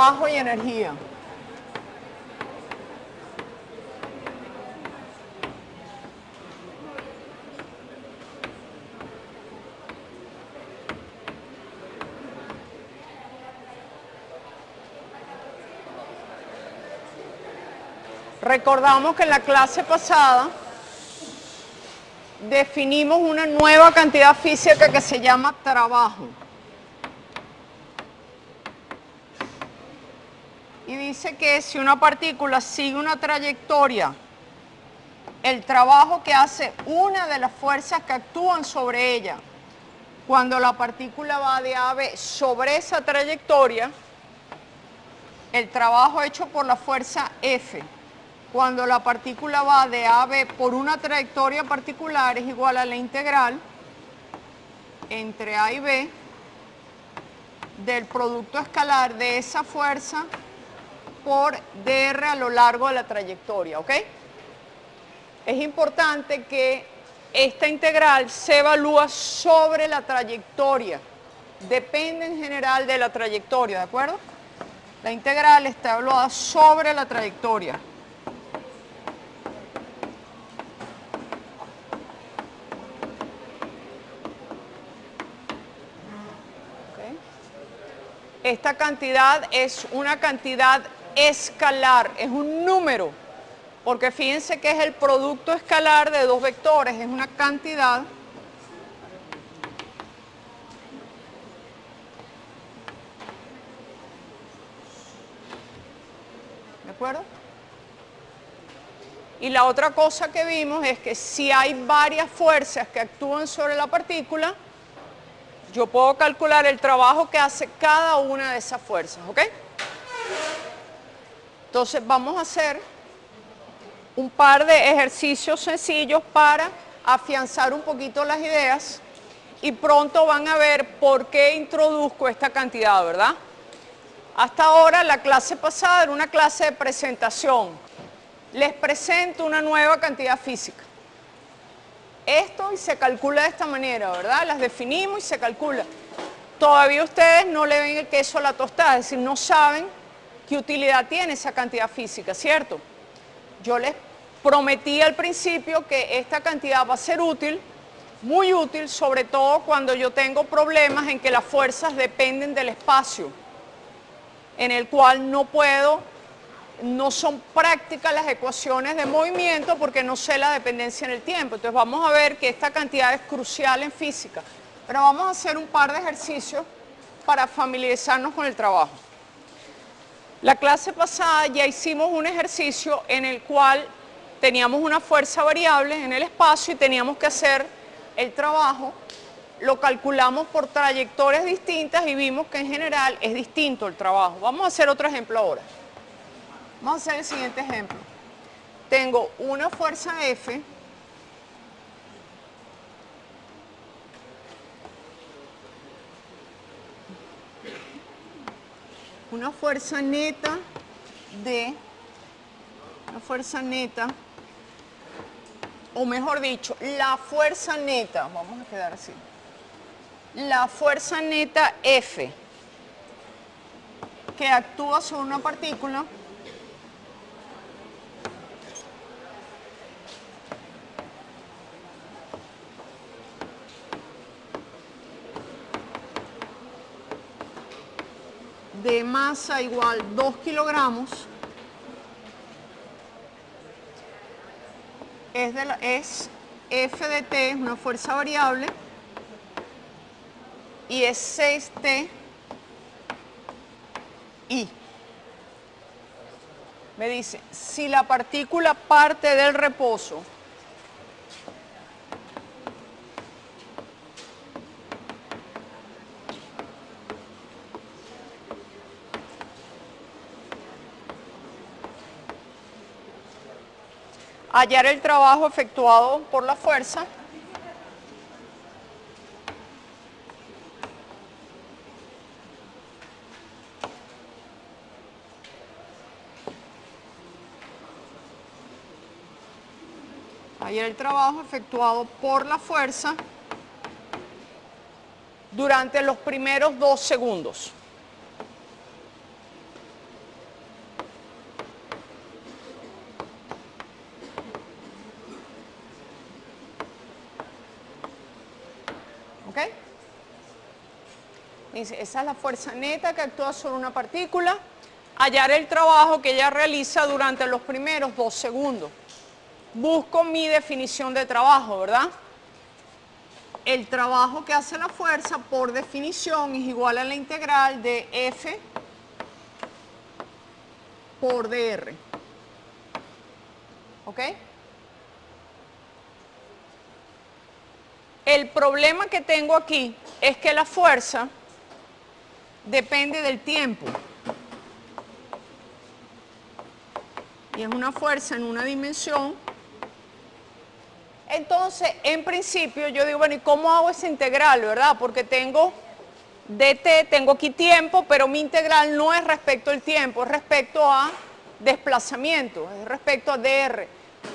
Trabajo y energía. Recordamos que en la clase pasada definimos una nueva cantidad física que se llama trabajo. Y dice que si una partícula sigue una trayectoria, el trabajo que hace una de las fuerzas que actúan sobre ella, cuando la partícula va de A a B sobre esa trayectoria, el trabajo hecho por la fuerza F, cuando la partícula va de A a B por una trayectoria particular, es igual a la integral entre A y B del producto escalar de esa fuerza por dr a lo largo de la trayectoria, ¿ok? Es importante que esta integral se evalúa sobre la trayectoria, depende en general de la trayectoria, ¿de acuerdo? La integral está evaluada sobre la trayectoria. ¿Okay? Esta cantidad es una cantidad escalar, es un número, porque fíjense que es el producto escalar de dos vectores, es una cantidad ¿de acuerdo? Y la otra cosa que vimos es que si hay varias fuerzas que actúan sobre la partícula, yo puedo calcular el trabajo que hace cada una de esas fuerzas, ¿ok? Entonces vamos a hacer un par de ejercicios sencillos para afianzar un poquito las ideas y pronto van a ver por qué introduzco esta cantidad, ¿verdad? Hasta ahora la clase pasada era una clase de presentación. Les presento una nueva cantidad física. Esto y se calcula de esta manera, ¿verdad? Las definimos y se calcula. Todavía ustedes no le ven el queso a la tostada, es decir, no saben qué utilidad tiene esa cantidad física, ¿cierto? Yo les prometí al principio que esta cantidad va a ser útil, muy útil, sobre todo cuando yo tengo problemas en que las fuerzas dependen del espacio, en el cual no son prácticas las ecuaciones de movimiento porque no sé la dependencia en el tiempo. Entonces vamos a ver que esta cantidad es crucial en física, pero vamos a hacer un par de ejercicios para familiarizarnos con el trabajo. La clase pasada ya hicimos un ejercicio en el cual teníamos una fuerza variable en el espacio y teníamos que hacer el trabajo, lo calculamos por trayectorias distintas y vimos que en general es distinto el trabajo. Vamos a hacer otro ejemplo ahora. Vamos a hacer el siguiente ejemplo. Tengo una fuerza F una fuerza neta o mejor dicho, la fuerza neta, vamos a quedar así, la fuerza neta F que actúa sobre una partícula de masa igual 2 kilogramos es F de T, es una fuerza variable, y es 6T I. Me dice, si la partícula parte del reposo, hallar el trabajo efectuado por la fuerza durante los primeros 2 segundos. Dice, esa es la fuerza neta que actúa sobre una partícula. Hallar el trabajo que ella realiza durante los primeros 2 segundos. Busco mi definición de trabajo, ¿verdad? El trabajo que hace la fuerza, por definición, es igual a la integral de F por dr. ¿Ok? El problema que tengo aquí es que la fuerza depende del tiempo. Y es una fuerza en una dimensión. Entonces, en principio, yo digo, bueno, ¿y cómo hago esa integral, verdad? Porque tengo dt, tengo aquí tiempo, pero mi integral no es respecto al tiempo, es respecto a desplazamiento, es respecto a dr.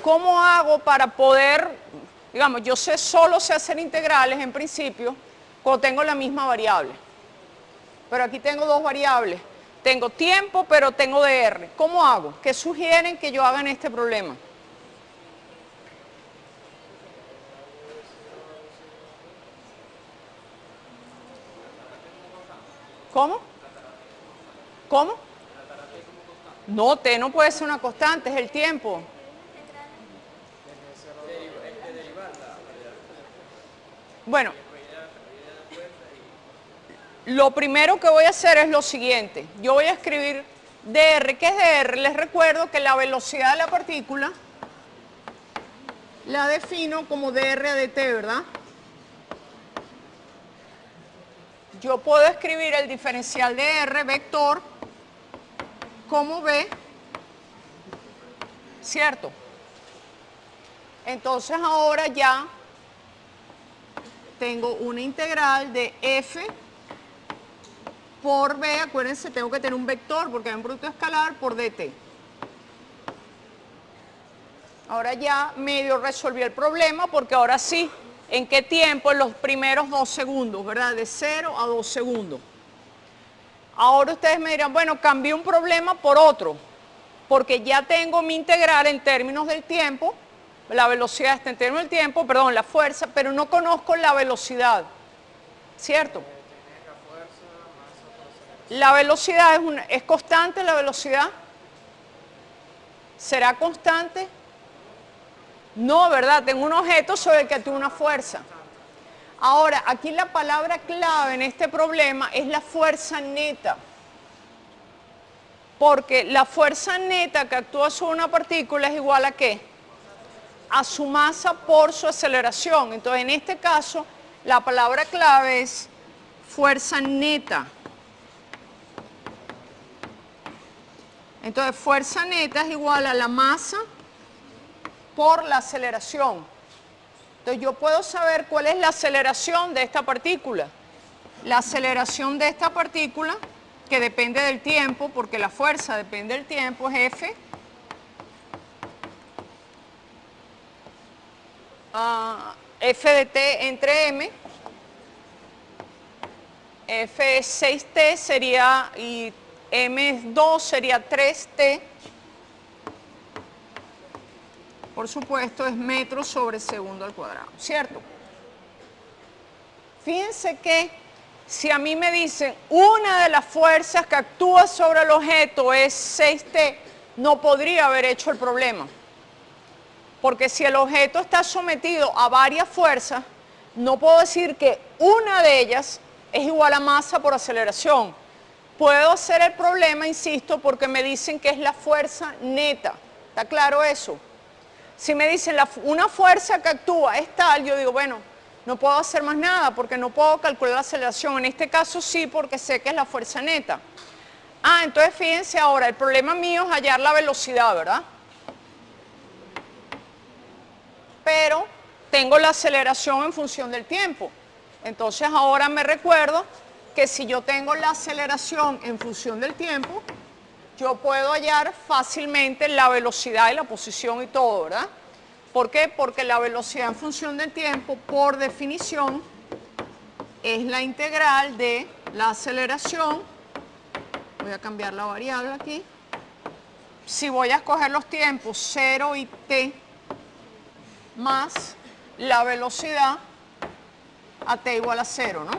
¿Cómo hago para poder, digamos, yo solo sé hacer integrales en principio cuando tengo la misma variable? Pero aquí tengo 2 variables. Tengo tiempo, pero tengo dr. ¿Cómo hago? ¿Qué sugieren que yo haga en este problema? ¿Cómo? ¿Cómo? No, t no puede ser una constante, es el tiempo. Bueno, lo primero que voy a hacer es lo siguiente. Yo voy a escribir dr. ¿Qué es dr? Les recuerdo que la velocidad de la partícula la defino como dr a dt, ¿verdad? Yo puedo escribir el diferencial de r vector como v, ¿cierto? Entonces ahora ya tengo una integral de f por v, acuérdense, tengo que tener un vector porque hay un producto escalar por dt. Ahora ya medio resolví el problema porque ahora sí, ¿en qué tiempo? En los primeros 2 segundos, ¿verdad? De 0 a 2 segundos. Ahora ustedes me dirán, bueno, cambié un problema por otro, porque ya tengo mi integral en términos del tiempo, la velocidad está en términos del tiempo, perdón, la fuerza, pero no conozco la velocidad, ¿cierto? La velocidad es constante, la velocidad. ¿Será constante? No, ¿verdad? Tengo un objeto sobre el que actúa una fuerza. Ahora, aquí la palabra clave en este problema es la fuerza neta. Porque la fuerza neta que actúa sobre una partícula es igual a ¿qué? A su masa por su aceleración. Entonces, en este caso, la palabra clave es fuerza neta. Entonces, fuerza neta es igual a la masa por la aceleración. Entonces, yo puedo saber cuál es la aceleración de esta partícula. La aceleración de esta partícula, que depende del tiempo, porque la fuerza depende del tiempo, es F. F de t entre m. F es 6t, sería, y m es 2, sería 3t. Por supuesto, es metros sobre segundo al cuadrado, ¿cierto? Fíjense que si a mí me dicen una de las fuerzas que actúa sobre el objeto es 6t, no podría haber hecho el problema. Porque si el objeto está sometido a varias fuerzas, no puedo decir que una de ellas es igual a masa por aceleración. Puedo hacer el problema, insisto, porque me dicen que es la fuerza neta. ¿Está claro eso? Si me dicen una fuerza que actúa es tal, yo digo, bueno, no puedo hacer más nada porque no puedo calcular la aceleración. En este caso sí, porque sé que es la fuerza neta. Entonces fíjense ahora, el problema mío es hallar la velocidad, ¿verdad? Pero tengo la aceleración en función del tiempo. Entonces ahora me recuerdo que si yo tengo la aceleración en función del tiempo, yo puedo hallar fácilmente la velocidad y la posición y todo, ¿verdad? ¿Por qué? Porque la velocidad en función del tiempo, por definición, es la integral de la aceleración. Voy a cambiar la variable aquí. Si voy a escoger los tiempos 0 y t, más la velocidad a t igual a 0, ¿no?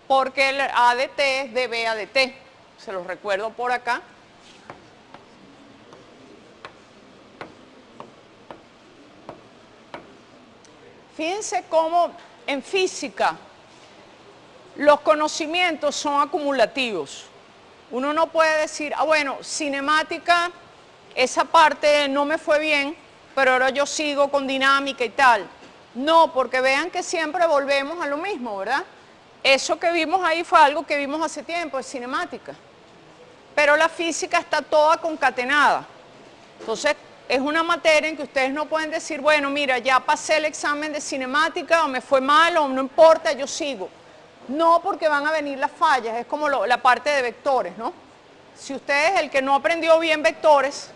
porque el A de T es dB a dt. Se los recuerdo por acá. Fíjense cómo en física los conocimientos son acumulativos. Uno no puede decir, ah, bueno, cinemática, esa parte no me fue bien, pero ahora yo sigo con dinámica y tal. No, porque vean que siempre volvemos a lo mismo, ¿verdad? Eso que vimos ahí fue algo que vimos hace tiempo, es cinemática. Pero la física está toda concatenada. Entonces, es una materia en que ustedes no pueden decir, bueno, mira, ya pasé el examen de cinemática, o me fue mal, o no importa, yo sigo. No, porque van a venir las fallas, es como la parte de vectores, ¿no? Si usted es el que no aprendió bien vectores,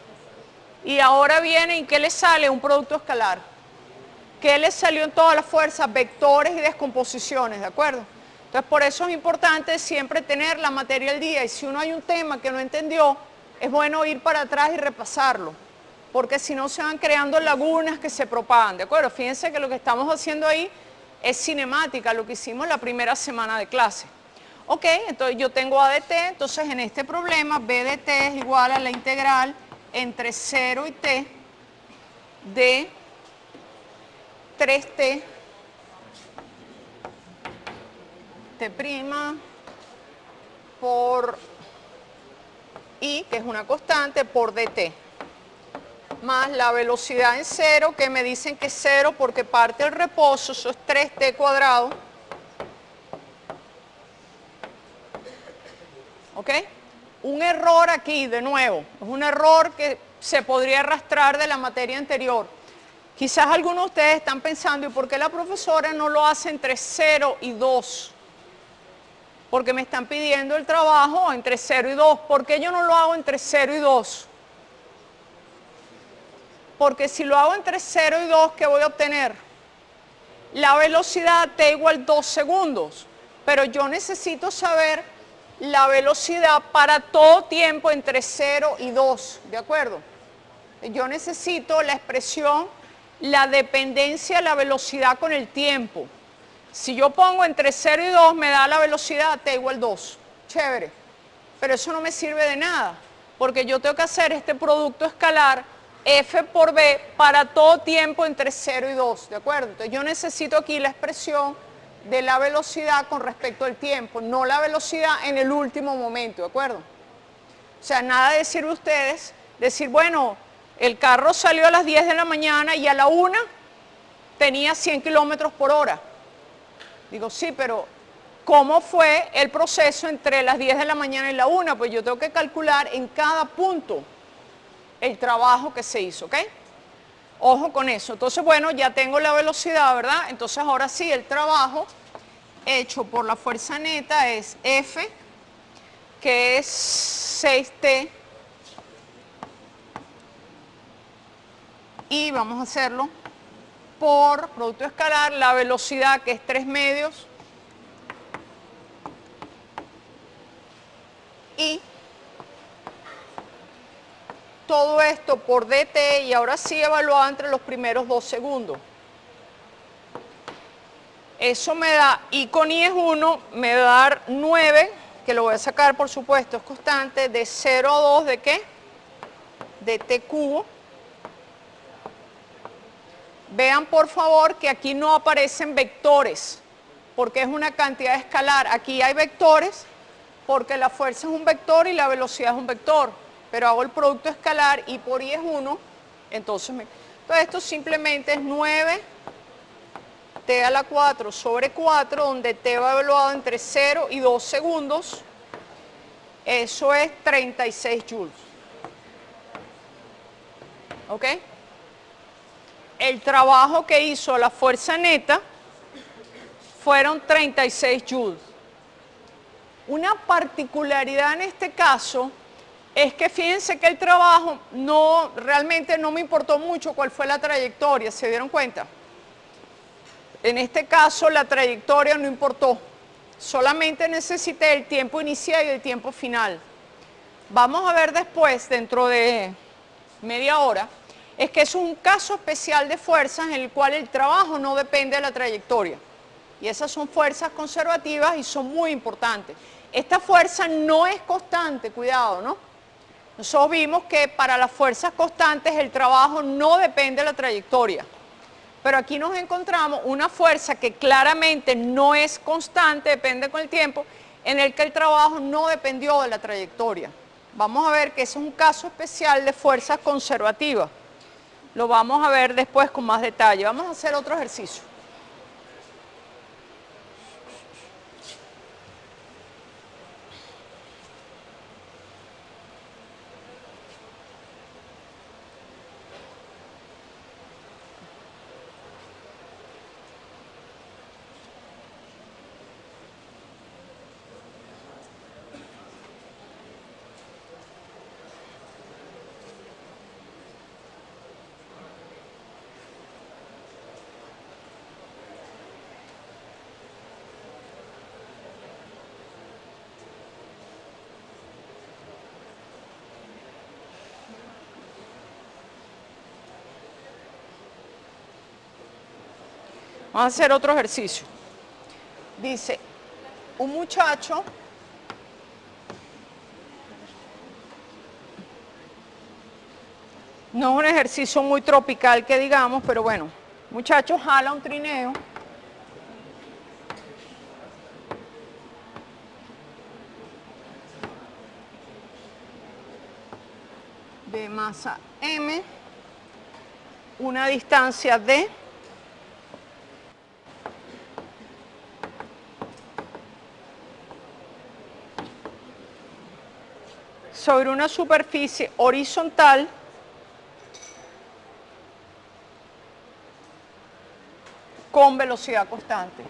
y ahora viene, ¿y qué le sale? Un producto escalar. ¿Qué le salió en todas las fuerzas? Vectores y descomposiciones, ¿de acuerdo? Entonces, por eso es importante siempre tener la materia al día, y si uno hay un tema que no entendió, es bueno ir para atrás y repasarlo, porque si no se van creando lagunas que se propagan, ¿de acuerdo? Fíjense que lo que estamos haciendo ahí es cinemática, lo que hicimos la primera semana de clase. Ok, entonces yo tengo A de t, entonces en este problema B de t es igual a la integral entre 0 y t de 3t t' por I, que es una constante, por dt, más la velocidad en 0, que me dicen que es 0 porque parte del reposo, eso es 3t cuadrado. ¿Ok? Un error aquí, de nuevo, es un error que se podría arrastrar de la materia anterior. Quizás algunos de ustedes están pensando, ¿y por qué la profesora no lo hace entre 0 y 2? Porque me están pidiendo el trabajo entre 0 y 2. ¿Por qué yo no lo hago entre 0 y 2? Porque si lo hago entre 0 y 2, ¿qué voy a obtener? La velocidad t igual 2 segundos. Pero yo necesito saber la velocidad para todo tiempo entre 0 y 2, ¿de acuerdo? Yo necesito la expresión, la dependencia de la velocidad con el tiempo. Si yo pongo entre 0 y 2, me da la velocidad t igual 2. Chévere. Pero eso no me sirve de nada, porque yo tengo que hacer este producto escalar f por b para todo tiempo entre 0 y 2, ¿de acuerdo? Entonces yo necesito aquí la expresión de la velocidad con respecto al tiempo, no la velocidad en el último momento, ¿de acuerdo? O sea, nada de decir ustedes, decir, bueno, el carro salió a las 10 de la mañana y a la 1 tenía 100 kilómetros por hora. Digo, sí, pero ¿cómo fue el proceso entre las 10 de la mañana y la 1? Pues yo tengo que calcular en cada punto el trabajo que se hizo, ¿ok? Ojo con eso. Entonces, bueno, ya tengo la velocidad, ¿verdad? Entonces, ahora sí, el trabajo hecho por la fuerza neta es F, que es 6T, y vamos a hacerlo por producto escalar, la velocidad, que es 3 medios, y todo esto por dt, y ahora sí evaluado entre los primeros 2 segundos. Eso me da, I con I es 1, me va a dar 9, que lo voy a sacar por supuesto, es constante, de 0 a 2, ¿de qué? De t cubo. Vean por favor que aquí no aparecen vectores, porque es una cantidad escalar. Aquí hay vectores, porque la fuerza es un vector y la velocidad es un vector. Pero hago el producto escalar, I por I es 1, entonces esto simplemente es 9 t a la 4 sobre 4, donde t va evaluado entre 0 y 2 segundos, eso es 36 joules. ¿Ok? El trabajo que hizo la fuerza neta fueron 36 joules. Una particularidad en este caso es que fíjense que el trabajo realmente no me importó mucho cuál fue la trayectoria, ¿se dieron cuenta? En este caso la trayectoria no importó, solamente necesité el tiempo inicial y el tiempo final. Vamos a ver después, dentro de media hora, es que es un caso especial de fuerzas en el cual el trabajo no depende de la trayectoria. Y esas son fuerzas conservativas y son muy importantes. Esta fuerza no es constante, cuidado, ¿no? Nosotros vimos que para las fuerzas constantes el trabajo no depende de la trayectoria. Pero aquí nos encontramos una fuerza que claramente no es constante, depende con el tiempo, en el que el trabajo no dependió de la trayectoria. Vamos a ver que ese es un caso especial de fuerzas conservativas. Lo vamos a ver después con más detalle. Vamos a hacer otro ejercicio. Vamos a hacer otro ejercicio. Dice, un muchacho no es un ejercicio muy tropical que digamos, pero bueno, muchacho jala un trineo de masa m, una distancia d, sobre una superficie horizontal con velocidad constante.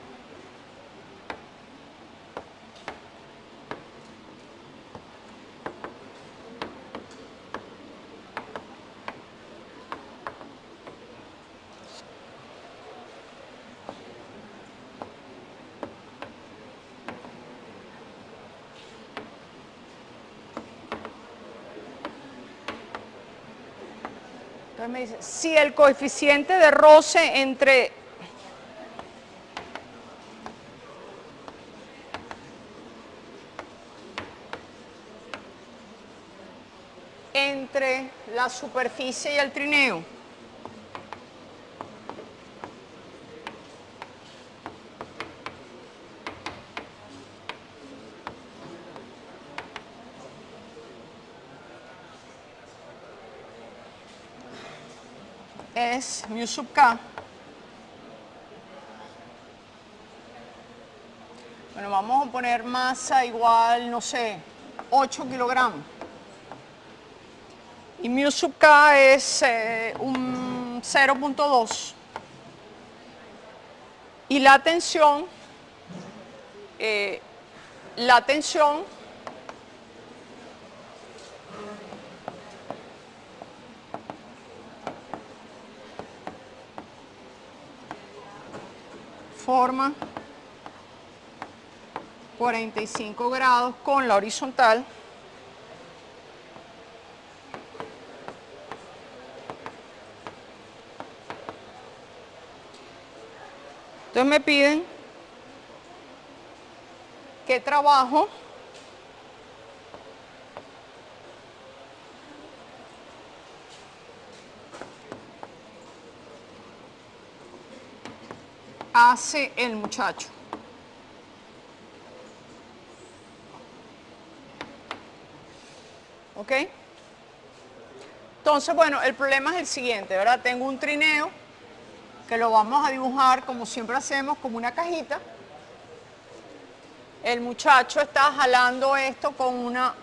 Entonces me dice, si el coeficiente de roce entre la superficie y el trineo es mu sub k. Bueno, vamos a poner masa igual, no sé, 8 kilogramos. Y mu sub k es un 0.2. Y la tensión forma 45 grados con la horizontal. Entonces me piden qué trabajo hace el muchacho. ¿Ok? Entonces, bueno, el problema es el siguiente, ¿verdad? Tengo un trineo que lo vamos a dibujar como siempre hacemos, como una cajita. El muchacho está jalando esto con una...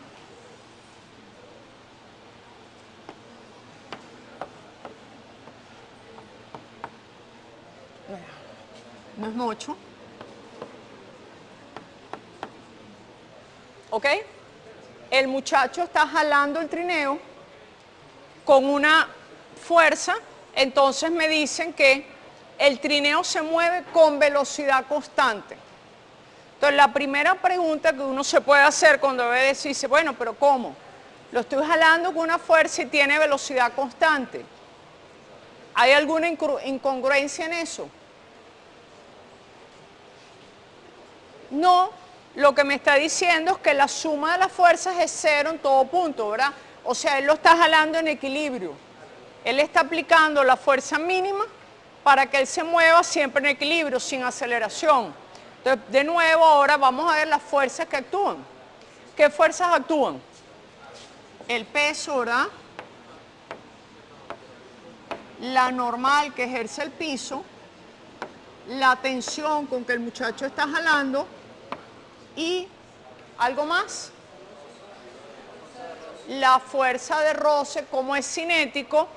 No es mucho. ¿Ok? El muchacho está jalando el trineo con una fuerza, entonces me dicen que el trineo se mueve con velocidad constante. Entonces, la primera pregunta que uno se puede hacer cuando ve eso, dice, bueno, pero ¿cómo? Lo estoy jalando con una fuerza y tiene velocidad constante. ¿Hay alguna incongruencia en eso? No, lo que me está diciendo es que la suma de las fuerzas es 0 en todo punto, ¿verdad? O sea, él lo está jalando en equilibrio. Él está aplicando la fuerza mínima para que él se mueva siempre en equilibrio, sin aceleración. Entonces, de nuevo, ahora vamos a ver las fuerzas que actúan. ¿Qué fuerzas actúan? El peso, ¿verdad? La normal que ejerce el piso, la tensión con que el muchacho está jalando y algo más. La fuerza de roce, como es cinético,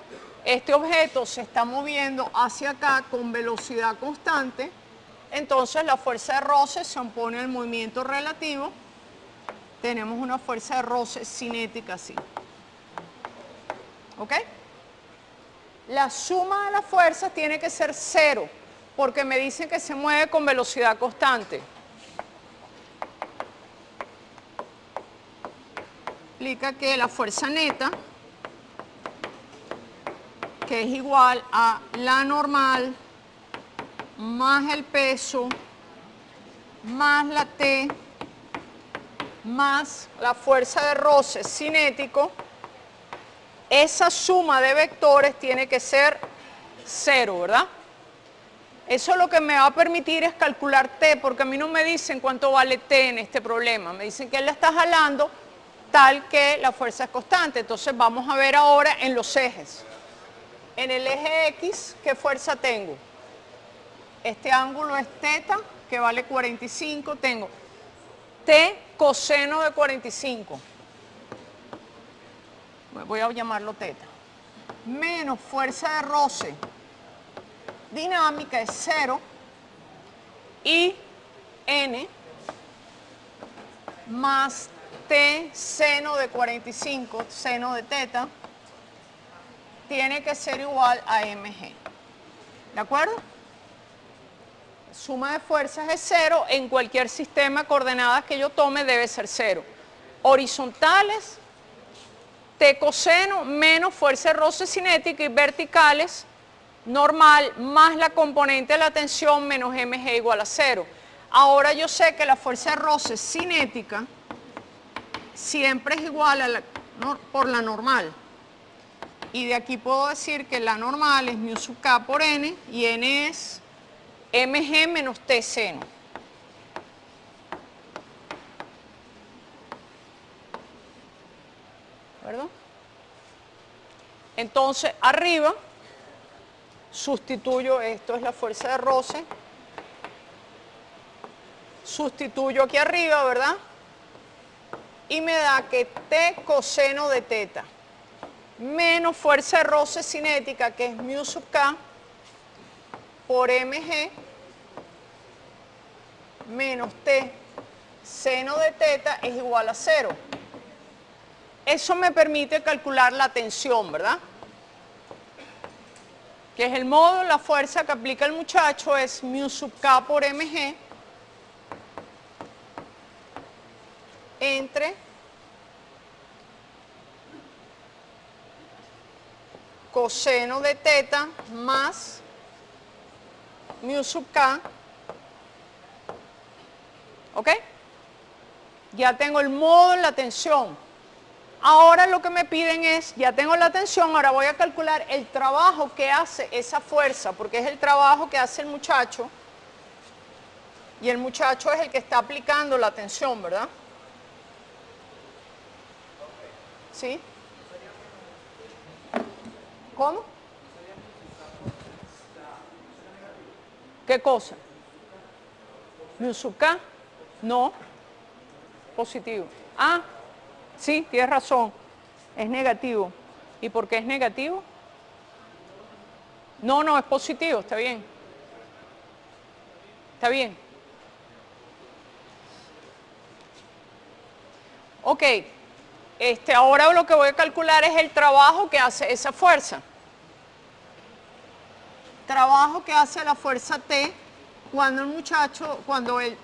este objeto se está moviendo hacia acá con velocidad constante, entonces la fuerza de roce se opone al movimiento relativo, tenemos una fuerza de roce cinética así. ¿Ok? La suma de las fuerzas tiene que ser 0, porque me dicen que se mueve con velocidad constante. Implica que la fuerza neta, que es igual a la normal más el peso más la T más la fuerza de roce cinético, esa suma de vectores tiene que ser 0, ¿verdad? Eso lo que me va a permitir es calcular T, porque a mí no me dicen cuánto vale T en este problema, me dicen que él la está jalando tal que la fuerza es constante. Entonces vamos a ver ahora en los ejes. En el eje X, ¿qué fuerza tengo? Este ángulo es θ, que vale 45, tengo T coseno de 45. Voy a llamarlo θ. Menos fuerza de roce dinámica es 0 y N más T seno de 45, seno de θ, tiene que ser igual a mg. ¿De acuerdo? Suma de fuerzas es 0, en cualquier sistema de coordenadas que yo tome debe ser 0. Horizontales, T coseno menos fuerza de roce cinética, y verticales, normal más la componente de la tensión menos mg igual a 0. Ahora yo sé que la fuerza de roce cinética siempre es igual a por la normal. Y de aquí puedo decir que la normal es mu sub k por n, y n es mg menos T seno. ¿Verdad? Entonces, arriba, sustituyo, esto es la fuerza de roce, sustituyo aquí arriba, ¿verdad? Y me da que T coseno de θ menos fuerza de roce cinética, que es mu sub k, por mg menos T seno de θ es igual a 0. Eso me permite calcular la tensión, ¿verdad? Que es el módulo, la fuerza que aplica el muchacho es mu sub k por mg entre coseno de θ más mu sub k. ¿Ok? Ya tengo el módulo, la tensión. Ahora lo que me piden es, ya tengo la tensión, ahora voy a calcular el trabajo que hace esa fuerza, porque es el trabajo que hace el muchacho, y el muchacho es el que está aplicando la tensión, ¿verdad? ¿Sí? ¿Cómo? ¿Qué cosa? ¿Mu sub k? No. Positivo. Ah, sí, tienes razón. Es negativo. ¿Y por qué es negativo? No, no, es positivo, está bien. Está bien. Ok. Ahora lo que voy a calcular es el trabajo que hace esa fuerza. Trabajo que hace la fuerza T cuando el muchacho, cuando el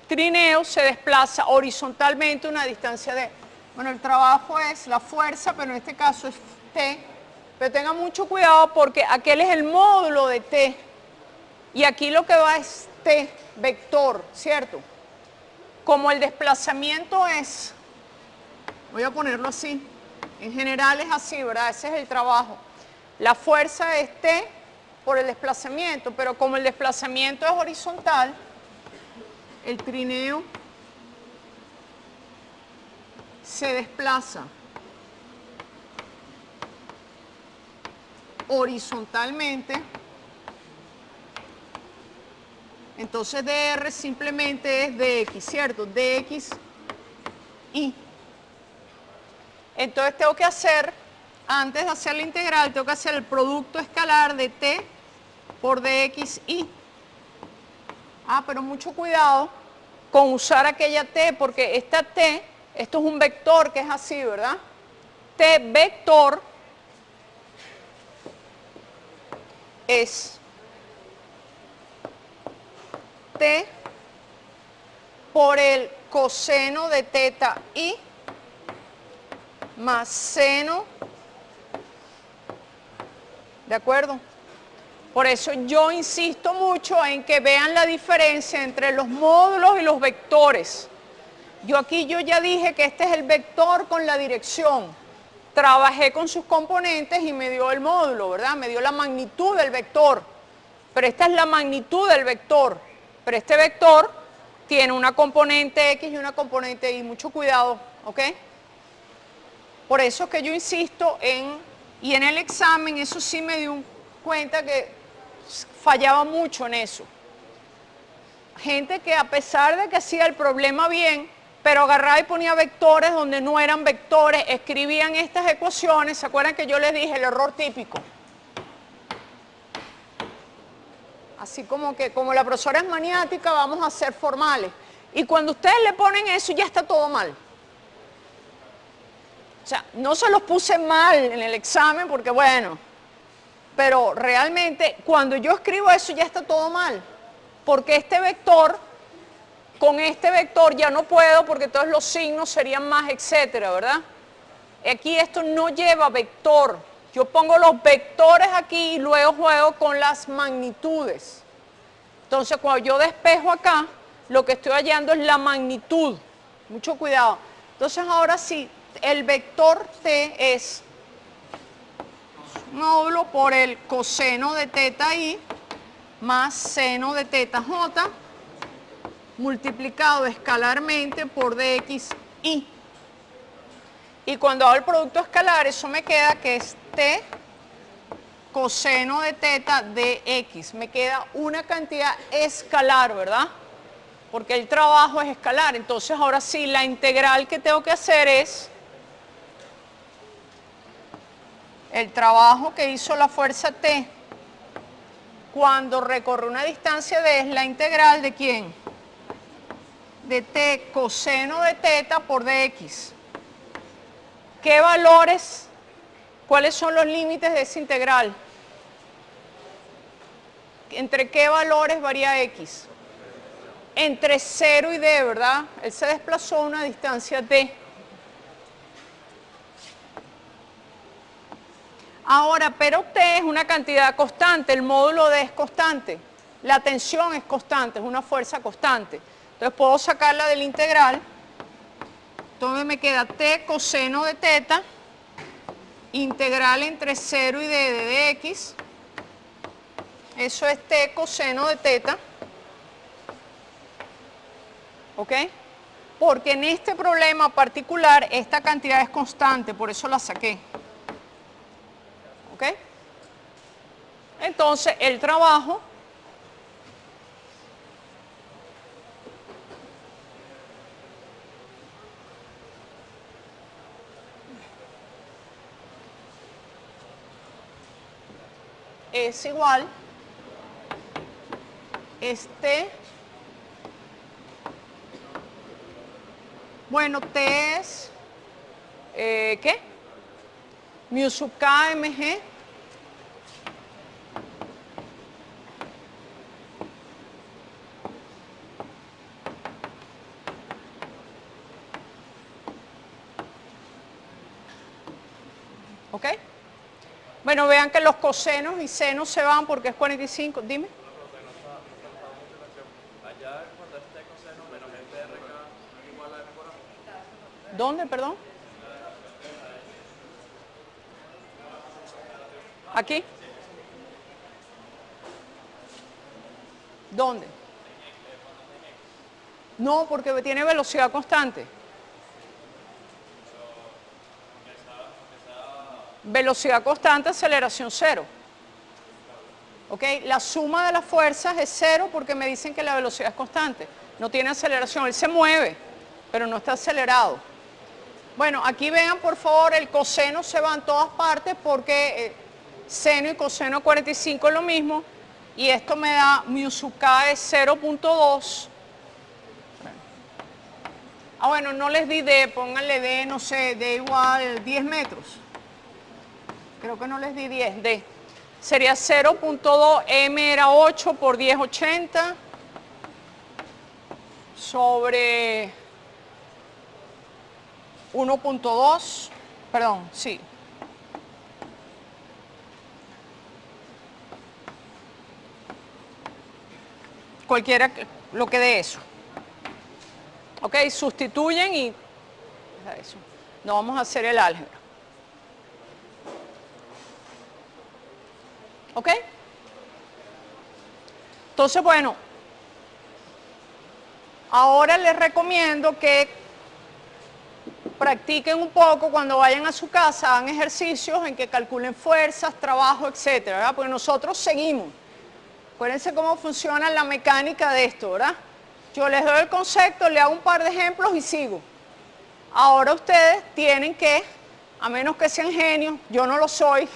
trineo se desplaza horizontalmente una distancia de... Bueno, el trabajo es la fuerza, pero en este caso es T. Pero tengan mucho cuidado porque aquel es el módulo de T. Y aquí lo que va es T, vector, ¿cierto? como el desplazamiento es, voy a ponerlo así, en general es así, ¿verdad? Ese es el trabajo. La fuerza es T por el desplazamiento, pero como el desplazamiento es horizontal, el trineo se desplaza horizontalmente. Entonces dr simplemente es dx, ¿cierto? Dx y. Entonces tengo que hacer, antes de hacer la integral, tengo que hacer el producto escalar de t por dx y. Ah, pero mucho cuidado con usar aquella t, porque esta t, esto es un vector que es así, ¿verdad? T vector es t por el coseno de teta i más seno, ¿de acuerdo? Por eso yo insisto mucho en que vean la diferencia entre los módulos y los vectores. Yo ya dije que este es el vector con la dirección. Trabajé con sus componentes y me dio el módulo, ¿verdad? Me dio la magnitud del vector. Pero esta es la magnitud del vector. Pero este vector tiene una componente X y una componente Y. Mucho cuidado, ¿ok? Por eso es que yo insisto en, y en el examen eso sí me dio cuenta que fallaba mucho en eso. Gente que a pesar de que hacía el problema bien, pero agarraba y ponía vectores donde no eran vectores, escribían estas ecuaciones. ¿Se acuerdan que yo les dije el error típico? Así como que como la profesora es maniática, vamos a ser formales. Y cuando ustedes le ponen eso, ya está todo mal. O sea, no se los puse mal en el examen porque bueno, pero realmente cuando yo escribo eso ya está todo mal. Porque este vector, con este vector ya no puedo porque entonces los signos serían más, etcétera, ¿verdad? Aquí esto no lleva vector. Yo pongo los vectores aquí y luego juego con las magnitudes. Entonces cuando yo despejo acá, lo que estoy hallando es la magnitud. Mucho cuidado. Entonces ahora sí, el vector t es módulo por el coseno de teta i más seno de teta j multiplicado escalarmente por dx y. Y cuando hago el producto escalar, eso me queda que es t coseno de teta dx. Me queda una cantidad escalar, ¿verdad? Porque el trabajo es escalar. Entonces ahora sí, la integral que tengo que hacer es el trabajo que hizo la fuerza T cuando recorre una distancia D es la integral de ¿quién? De T coseno de teta por dx. ¿Qué valores? ¿Cuáles son los límites de esa integral? ¿Entre qué valores varía x? Entre 0 y d, ¿verdad? Él se desplazó a una distancia d. Ahora, pero T es una cantidad constante, el módulo D es constante, la tensión es constante, es una fuerza constante. Entonces puedo sacarla del integral, entonces me queda T coseno de teta, integral entre 0 y D de dx, eso es T coseno de teta, ¿ok? Porque en este problema particular esta cantidad es constante, por eso la saqué. ¿Ok? Entonces, el trabajo es igual, bueno, T es, ¿qué? Mu sub K mg ¿ok? Bueno, vean que los cosenos y senos se van porque es 45, dime. Allá cuando esté coseno menos el PRK ¿Dónde, perdón? ¿Aquí? ¿Dónde? No, porque tiene velocidad constante. Velocidad constante, aceleración cero. ¿Ok? La suma de las fuerzas es cero porque me dicen que la velocidad es constante. No tiene aceleración, él se mueve, pero no está acelerado. Bueno, aquí vean por favor, el coseno se va en todas partes porque seno y coseno 45 es lo mismo. Y esto me da mu sub k es 0.2. Ah, bueno, no les di D, pónganle D, no sé, D igual 10 metros. Creo que no les di 10, D. Sería 0.2, M era 8 por 1080 sobre 1.2, perdón, sí. Cualquiera, lo que dé eso. Ok, sustituyen y eso. No vamos a hacer el álgebra. ¿Ok? Entonces, bueno, ahora les recomiendo que practiquen un poco cuando vayan a su casa, hagan ejercicios en que calculen fuerzas, trabajo, etcétera, ¿verdad? Porque nosotros seguimos. Acuérdense cómo funciona la mecánica de esto, ¿verdad? Yo les doy el concepto, le hago un par de ejemplos y sigo. Ahora ustedes tienen que, a menos que sean genios, yo no lo soy,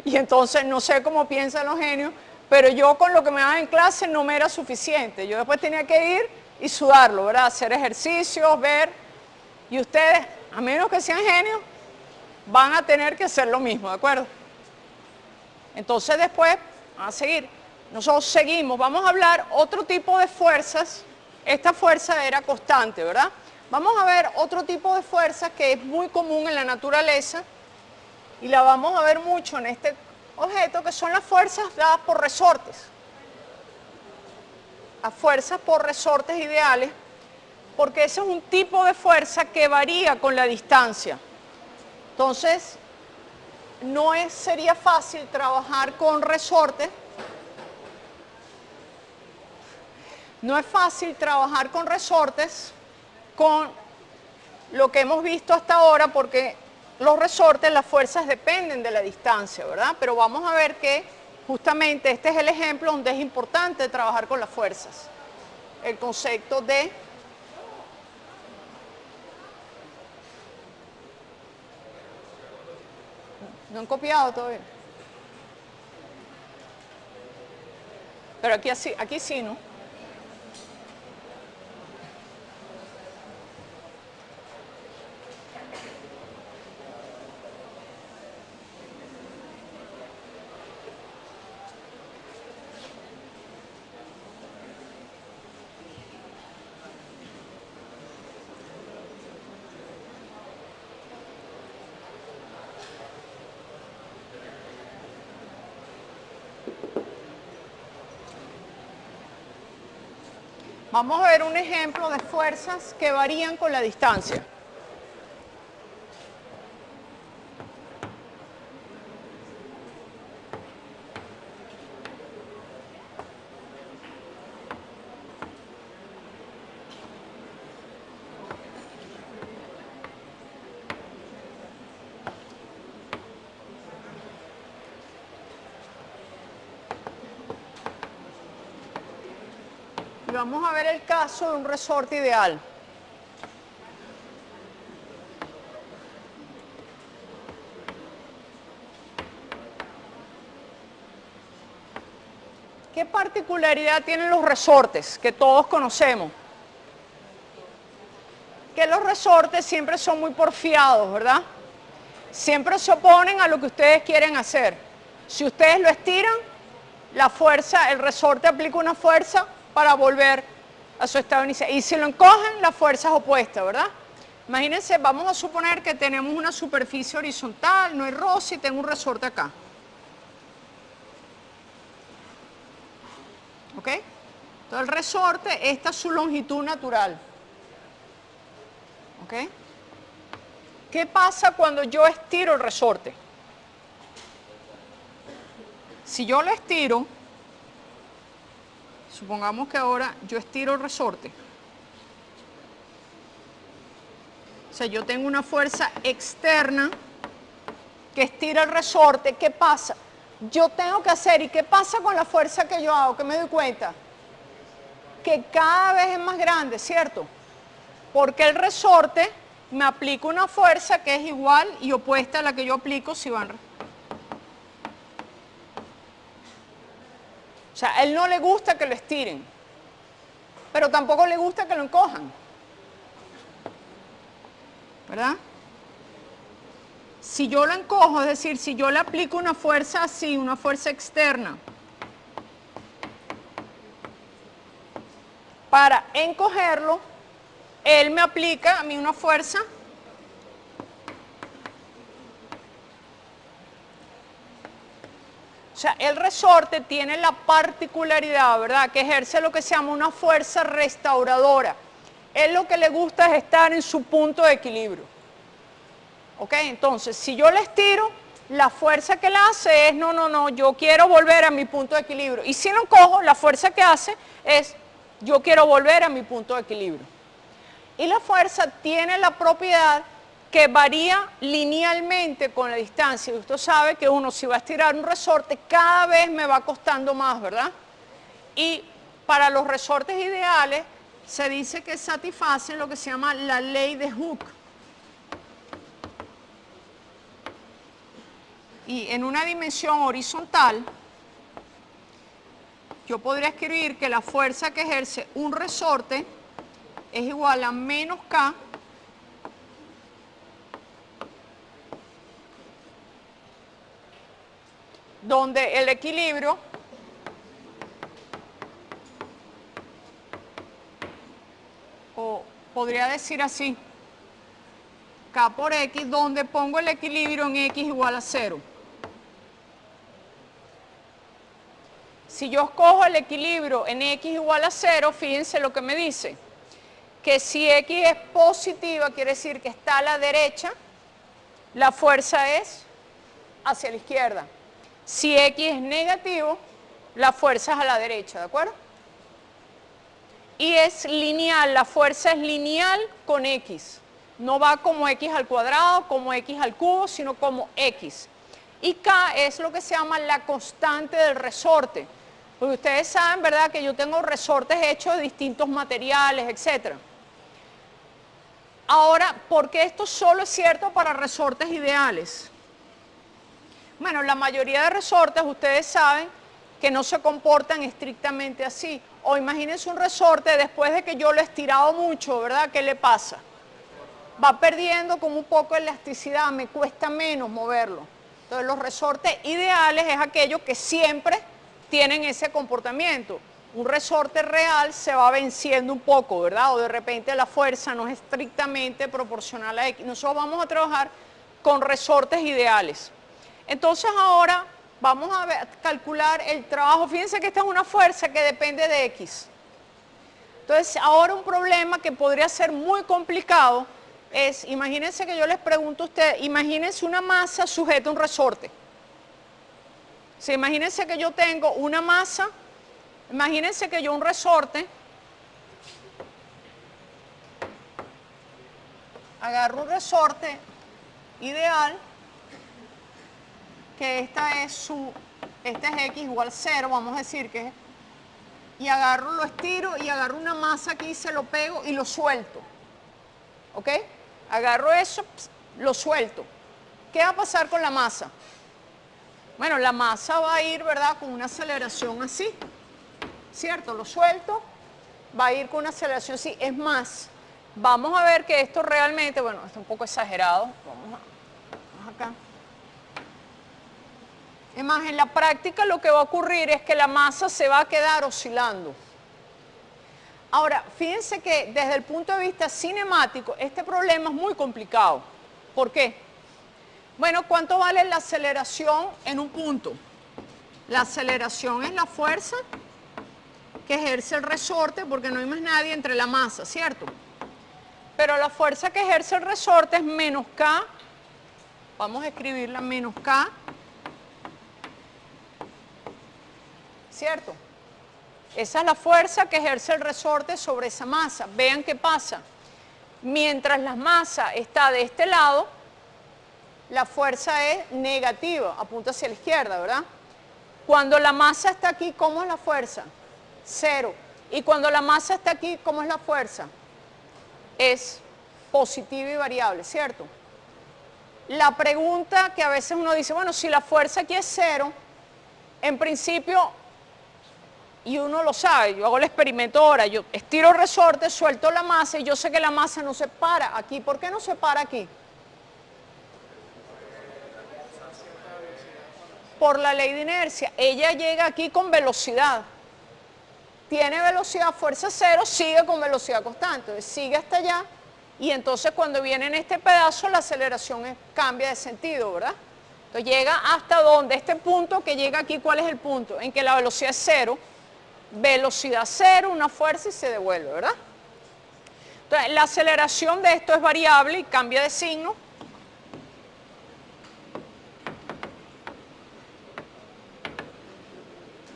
y entonces no sé cómo piensan los genios, pero yo con lo que me daban en clase no me era suficiente. Yo después tenía que ir y sudarlo, ¿verdad? Hacer ejercicios, ver, y ustedes, a menos que sean genios, van a tener que hacer lo mismo, ¿de acuerdo? Entonces después van a seguir. Nosotros seguimos, vamos a hablar otro tipo de fuerzas. Esta fuerza era constante, ¿verdad? Vamos a ver otro tipo de fuerzas que es muy común en la naturaleza y la vamos a ver mucho en este objeto, que son las fuerzas dadas por resortes. Las fuerzas por resortes ideales, porque ese es un tipo de fuerza que varía con la distancia. Entonces, no sería fácil trabajar con resortes. No es fácil trabajar con resortes con lo que hemos visto hasta ahora porque los resortes, las fuerzas dependen de la distancia, ¿verdad? Pero vamos a ver que justamente este es el ejemplo donde es importante trabajar con las fuerzas. El concepto de ¿no han copiado todavía? Pero aquí sí, ¿no? Vamos a ver un ejemplo de fuerzas que varían con la distancia. Y vamos a ver el caso de un resorte ideal. ¿Qué particularidad tienen los resortes que todos conocemos? Que los resortes siempre son muy porfiados, ¿verdad? Siempre se oponen a lo que ustedes quieren hacer. Si ustedes lo estiran, la fuerza, el resorte aplica una fuerza para volver a su estado inicial. Y si lo encogen, la fuerza es opuesta, ¿verdad? Imagínense, vamos a suponer que tenemos una superficie horizontal, no hay roce y tengo un resorte acá. ¿Ok? Entonces el resorte, esta es su longitud natural. ¿Ok? ¿Qué pasa cuando yo estiro el resorte? Si yo lo estiro, supongamos que ahora yo estiro el resorte. O sea, yo tengo una fuerza externa que estira el resorte. ¿Qué pasa? Yo tengo que hacer, ¿y qué pasa con la fuerza que yo hago? Que me doy cuenta que cada vez es más grande, ¿cierto? Porque el resorte me aplica una fuerza que es igual y opuesta a la que yo aplico si van. O sea, a él no le gusta que lo estiren, pero tampoco le gusta que lo encojan, ¿verdad? Si yo lo encojo, es decir, si yo le aplico una fuerza así, una fuerza externa, para encogerlo, él me aplica a mí una fuerza O sea, el resorte tiene la particularidad, ¿verdad?, que ejerce lo que se llama una fuerza restauradora. Él lo que le gusta es estar en su punto de equilibrio. ¿Ok? Entonces, si yo le estiro, la fuerza que él hace es, no, yo quiero volver a mi punto de equilibrio. Y si lo encojo, la fuerza que hace es, yo quiero volver a mi punto de equilibrio. Y la fuerza tiene la propiedad que varía linealmente con la distancia. Y usted sabe que uno, si va a estirar un resorte, cada vez me va costando más, ¿verdad? Y para los resortes ideales, se dice que satisfacen lo que se llama la ley de Hooke. Y en una dimensión horizontal, yo podría escribir que la fuerza que ejerce un resorte es igual a menos K donde el equilibrio o podría decir así, K por X, donde pongo el equilibrio en X igual a 0. Si yo escojo el equilibrio en X igual a 0, fíjense lo que me dice, que si X es positiva, quiere decir que está a la derecha, la fuerza es hacia la izquierda. Si X es negativo, la fuerza es a la derecha, ¿de acuerdo? Y es lineal, la fuerza es lineal con X. No va como X al cuadrado, como X al cubo, sino como X. Y K es lo que se llama la constante del resorte. Porque ustedes saben, ¿verdad?, que yo tengo resortes hechos de distintos materiales, etc. Ahora, ¿por qué esto solo es cierto para resortes ideales? Bueno, la mayoría de resortes, ustedes saben que no se comportan estrictamente así. O imagínense un resorte después de que yo lo he estirado mucho, ¿verdad? ¿Qué le pasa? Va perdiendo como un poco de elasticidad, me cuesta menos moverlo. Entonces, los resortes ideales es aquellos que siempre tienen ese comportamiento. Un resorte real se va venciendo un poco, ¿verdad? O de repente la fuerza no es estrictamente proporcional a X. Nosotros vamos a trabajar con resortes ideales. Entonces ahora vamos a calcular el trabajo. Fíjense que esta es una fuerza que depende de X. Entonces ahora un problema que podría ser muy complicado es, imagínense que yo les pregunto a ustedes, imagínense una masa sujeta a un resorte. O sea, imagínense que yo tengo una masa, imagínense que yo un resorte, agarro un resorte ideal, que esta es X igual 0, vamos a decir que es, y agarro, lo estiro y agarro una masa aquí, se lo pego y lo suelto. ¿Ok? Agarro eso, lo suelto. ¿Qué va a pasar con la masa? Bueno, la masa va a ir, ¿verdad?, con una aceleración así, ¿cierto? Lo suelto, va a ir con una aceleración así. Es más, vamos a ver que esto realmente, bueno, está un poco exagerado. Vamos acá. Es más, en la práctica lo que va a ocurrir es que la masa se va a quedar oscilando. Ahora, fíjense que desde el punto de vista cinemático, este problema es muy complicado. ¿Por qué? Bueno, ¿cuánto vale la aceleración en un punto? La aceleración es la fuerza que ejerce el resorte, porque no hay más nadie entre la masa, ¿cierto? pero la fuerza que ejerce el resorte es menos K, vamos a escribirla menos K, ¿cierto? Esa es la fuerza que ejerce el resorte sobre esa masa. Vean qué pasa. Mientras la masa está de este lado, la fuerza es negativa, apunta hacia la izquierda, ¿verdad? Cuando la masa está aquí, ¿cómo es la fuerza? 0. Y cuando la masa está aquí, ¿cómo es la fuerza? Es positiva y variable, ¿cierto? La pregunta que a veces uno dice, bueno, si la fuerza aquí es 0, en principio, y uno lo sabe, yo hago el experimento ahora, yo estiro el resorte, suelto la masa y yo sé que la masa no se para aquí. ¿Por qué no se para aquí? Por la ley de inercia. Ella llega aquí con velocidad. Tiene velocidad, fuerza 0, sigue con velocidad constante. Entonces sigue hasta allá y entonces cuando viene en este pedazo la aceleración cambia de sentido, ¿verdad? Entonces llega hasta donde, este punto que llega aquí, ¿cuál es el punto? En que la velocidad es 0, velocidad 0, una fuerza y se devuelve, ¿verdad? Entonces la aceleración de esto es variable y cambia de signo.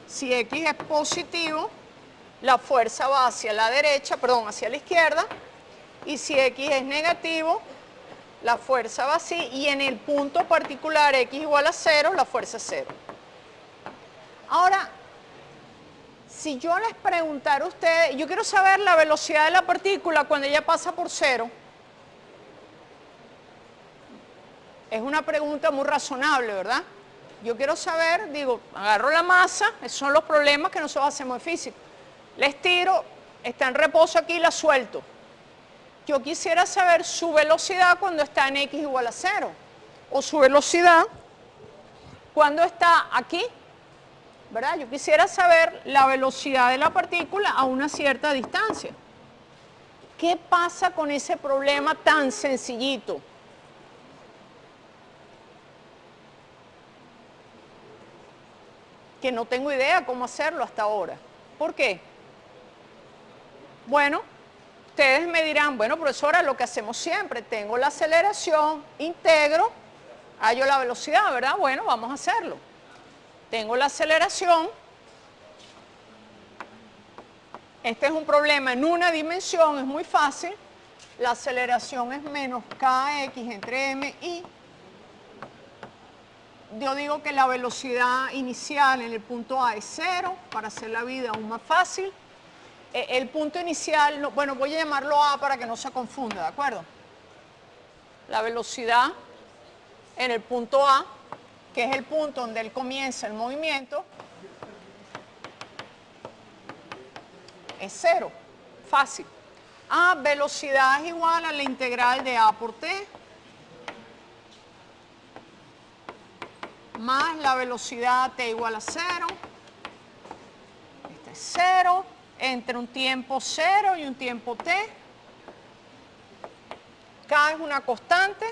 Si X es positivo, la fuerza va hacia la derecha, perdón, hacia la izquierda, y si X es negativo, la fuerza va así, y en el punto particular X igual a 0, la fuerza es 0. Ahora, si yo les preguntara a ustedes, yo quiero saber la velocidad de la partícula cuando ella pasa por 0. Es una pregunta muy razonable, ¿verdad? Yo quiero saber, digo, agarro la masa, esos son los problemas que nosotros hacemos de física. La estiro, está en reposo aquí y la suelto. Yo quisiera saber su velocidad cuando está en X igual a 0. O su velocidad cuando está aquí, ¿verdad? Yo quisiera saber la velocidad de la partícula a una cierta distancia. ¿Qué pasa con ese problema tan sencillito? Que no tengo idea cómo hacerlo hasta ahora. ¿Por qué? Bueno, ustedes me dirán, bueno, profesora, lo que hacemos siempre, tengo la aceleración, integro, hallo la velocidad, ¿verdad? Bueno, vamos a hacerlo. Tengo la aceleración, este es un problema en una dimensión, es muy fácil, la aceleración es menos kx entre m y yo digo que la velocidad inicial en el punto A es 0, para hacer la vida aún más fácil. El punto inicial, bueno, voy a llamarlo A para que no se confunda, ¿de acuerdo? La velocidad en el punto A, que es el punto donde él comienza el movimiento, es 0, fácil. A, velocidad es igual a la integral de A por T, más la velocidad T igual a 0, este es 0, entre un tiempo 0 y un tiempo T, K es una constante,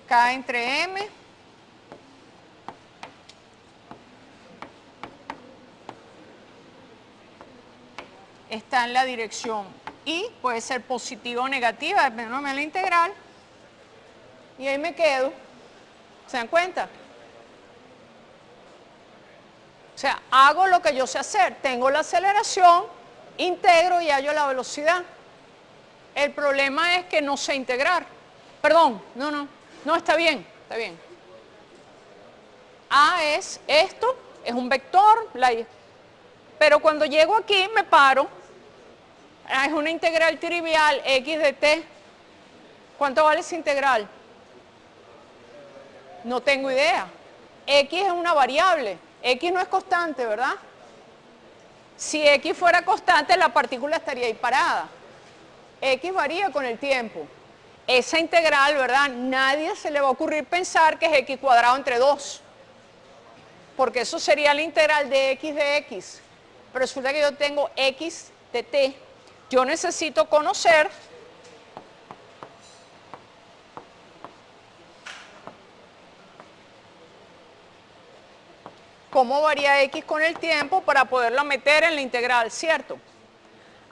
K entre M, está en la dirección Y, puede ser positiva o negativa, dependiendo de la integral, y ahí me quedo, ¿se dan cuenta? O sea, hago lo que yo sé hacer, tengo la aceleración, integro y hallo la velocidad. El problema es que no sé integrar. Perdón, no, está bien, está bien. A es esto, es un vector, pero cuando llego aquí me paro, es una integral trivial, x de t. ¿Cuánto vale esa integral? No tengo idea. X es una variable. X no es constante, ¿verdad? Si X fuera constante, la partícula estaría ahí parada. X varía con el tiempo. Esa integral, ¿verdad? Nadie se le va a ocurrir pensar que es X cuadrado entre 2. Porque eso sería la integral de X. Pero resulta que yo tengo X de t. Yo necesito conocer cómo varía X con el tiempo para poderlo meter en la integral, ¿cierto?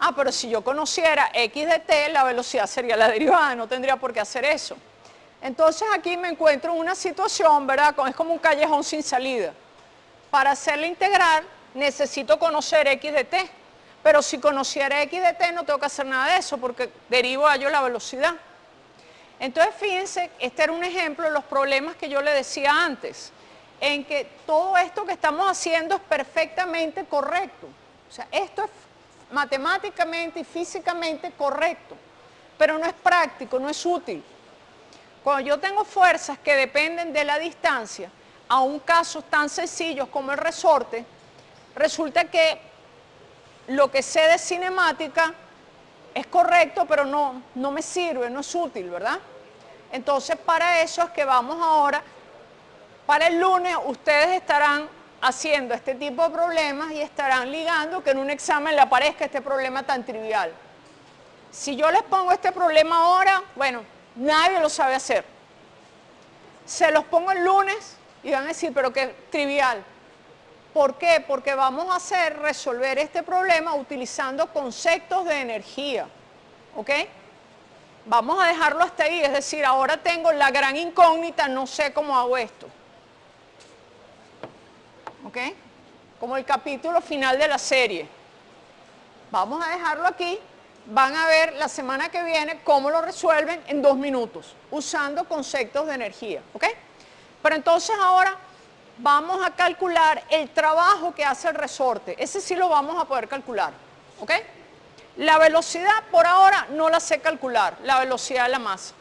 Ah, pero si yo conociera x de t, la velocidad sería la derivada, no tendría por qué hacer eso. Entonces aquí me encuentro en una situación, ¿verdad? Es como un callejón sin salida. Para hacer la integral necesito conocer x de t, pero si conociera x de t no tengo que hacer nada de eso porque derivo a yo la velocidad. Entonces fíjense, este era un ejemplo de los problemas que yo le decía antes, en que todo esto que estamos haciendo es perfectamente correcto. O sea, esto es matemáticamente y físicamente correcto, pero no es práctico, no es útil. Cuando yo tengo fuerzas que dependen de la distancia, aún casos tan sencillos como el resorte, resulta que lo que sé de cinemática es correcto, pero no me sirve, no es útil, ¿verdad? Entonces, para eso es que vamos ahora, para el lunes ustedes estarán haciendo este tipo de problemas y estarán ligando que en un examen le aparezca este problema tan trivial. Si yo les pongo este problema ahora, bueno, nadie lo sabe hacer. Se los pongo el lunes y van a decir, pero qué trivial. ¿Por qué? Porque vamos a resolver este problema utilizando conceptos de energía. ¿Ok? Vamos a dejarlo hasta ahí, es decir, ahora tengo la gran incógnita, no sé cómo hago esto. ¿Ok? Como el capítulo final de la serie. Vamos a dejarlo aquí. Van a ver la semana que viene cómo lo resuelven en 2 minutos, usando conceptos de energía. ¿Ok? Pero entonces ahora vamos a calcular el trabajo que hace el resorte. Ese sí lo vamos a poder calcular. ¿Ok? La velocidad por ahora no la sé calcular, la velocidad de la masa.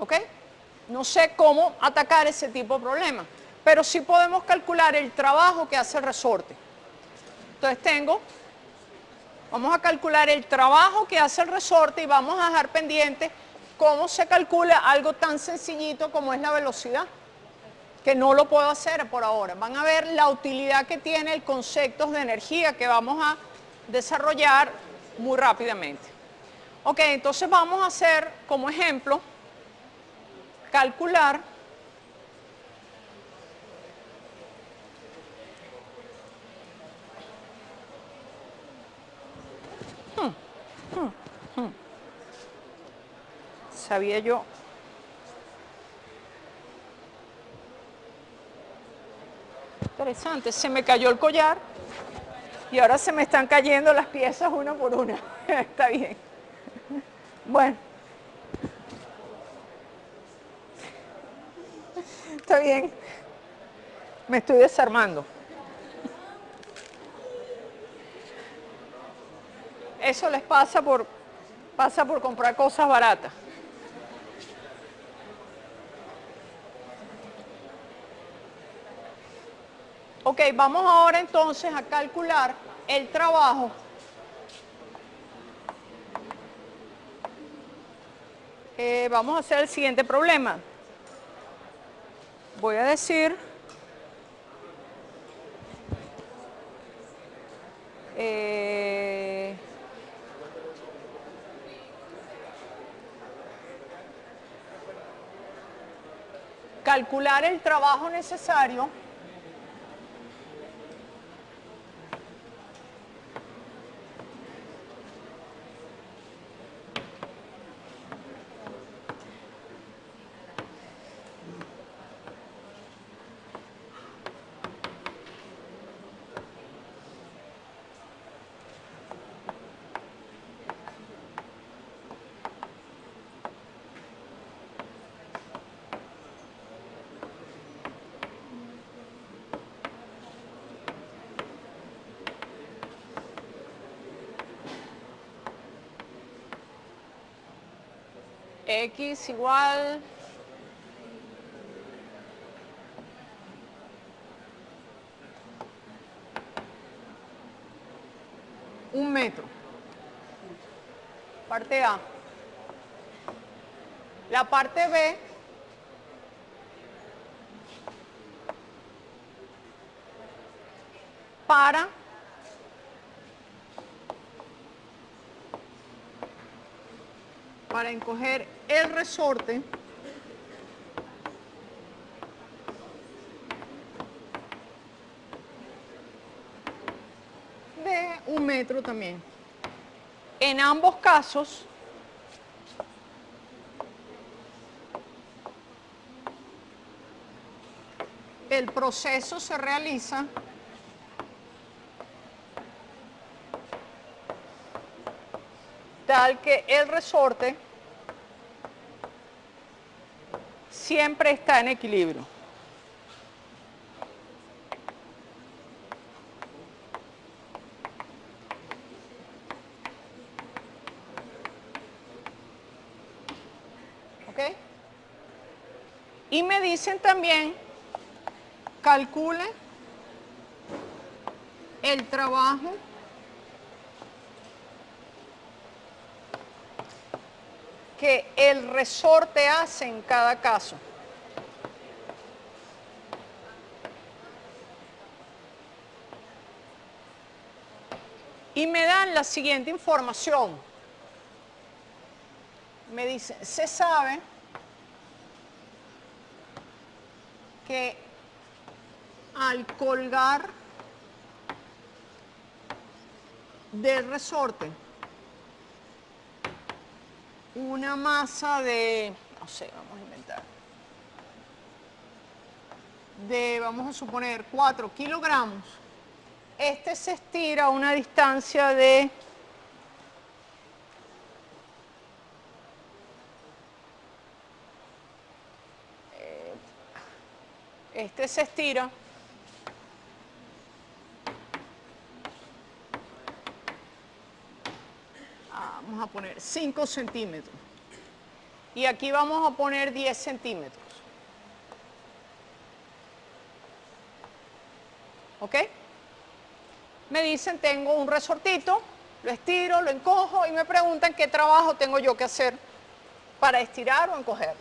¿Ok? No sé cómo atacar ese tipo de problemas, pero sí podemos calcular el trabajo que hace el resorte. Entonces vamos a calcular el trabajo que hace el resorte y vamos a dejar pendiente cómo se calcula algo tan sencillito como es la velocidad, que no lo puedo hacer por ahora. Van a ver la utilidad que tiene el concepto de energía que vamos a desarrollar muy rápidamente. Ok, entonces vamos a hacer como ejemplo, calcular sabía yo. Interesante, se me cayó el collar y ahora se me están cayendo las piezas una por una. Está bien. Bueno. Está bien. Me estoy desarmando. Eso les pasa por comprar cosas baratas. Ok, vamos ahora entonces a calcular el trabajo vamos a hacer el siguiente problema. Voy a decir calcular el trabajo necesario x igual un metro. Parte A. La parte B para encoger el resorte de un metro también. En ambos casos, el proceso se realiza tal que el resorte siempre está en equilibrio. ¿Ok? Y me dicen también, calcule el trabajo que el resorte hace en cada caso. Y me dan la siguiente información. Me dice, se sabe que al colgar del resorte una masa de, no sé, vamos a inventar, vamos a suponer 4 kilogramos, este se estira a una distancia de este se estira vamos a poner 5 centímetros y aquí vamos a poner 10 centímetros. ¿Ok? Me dicen, tengo un resortito, lo estiro, lo encojo y me preguntan qué trabajo tengo yo que hacer para estirar o encoger.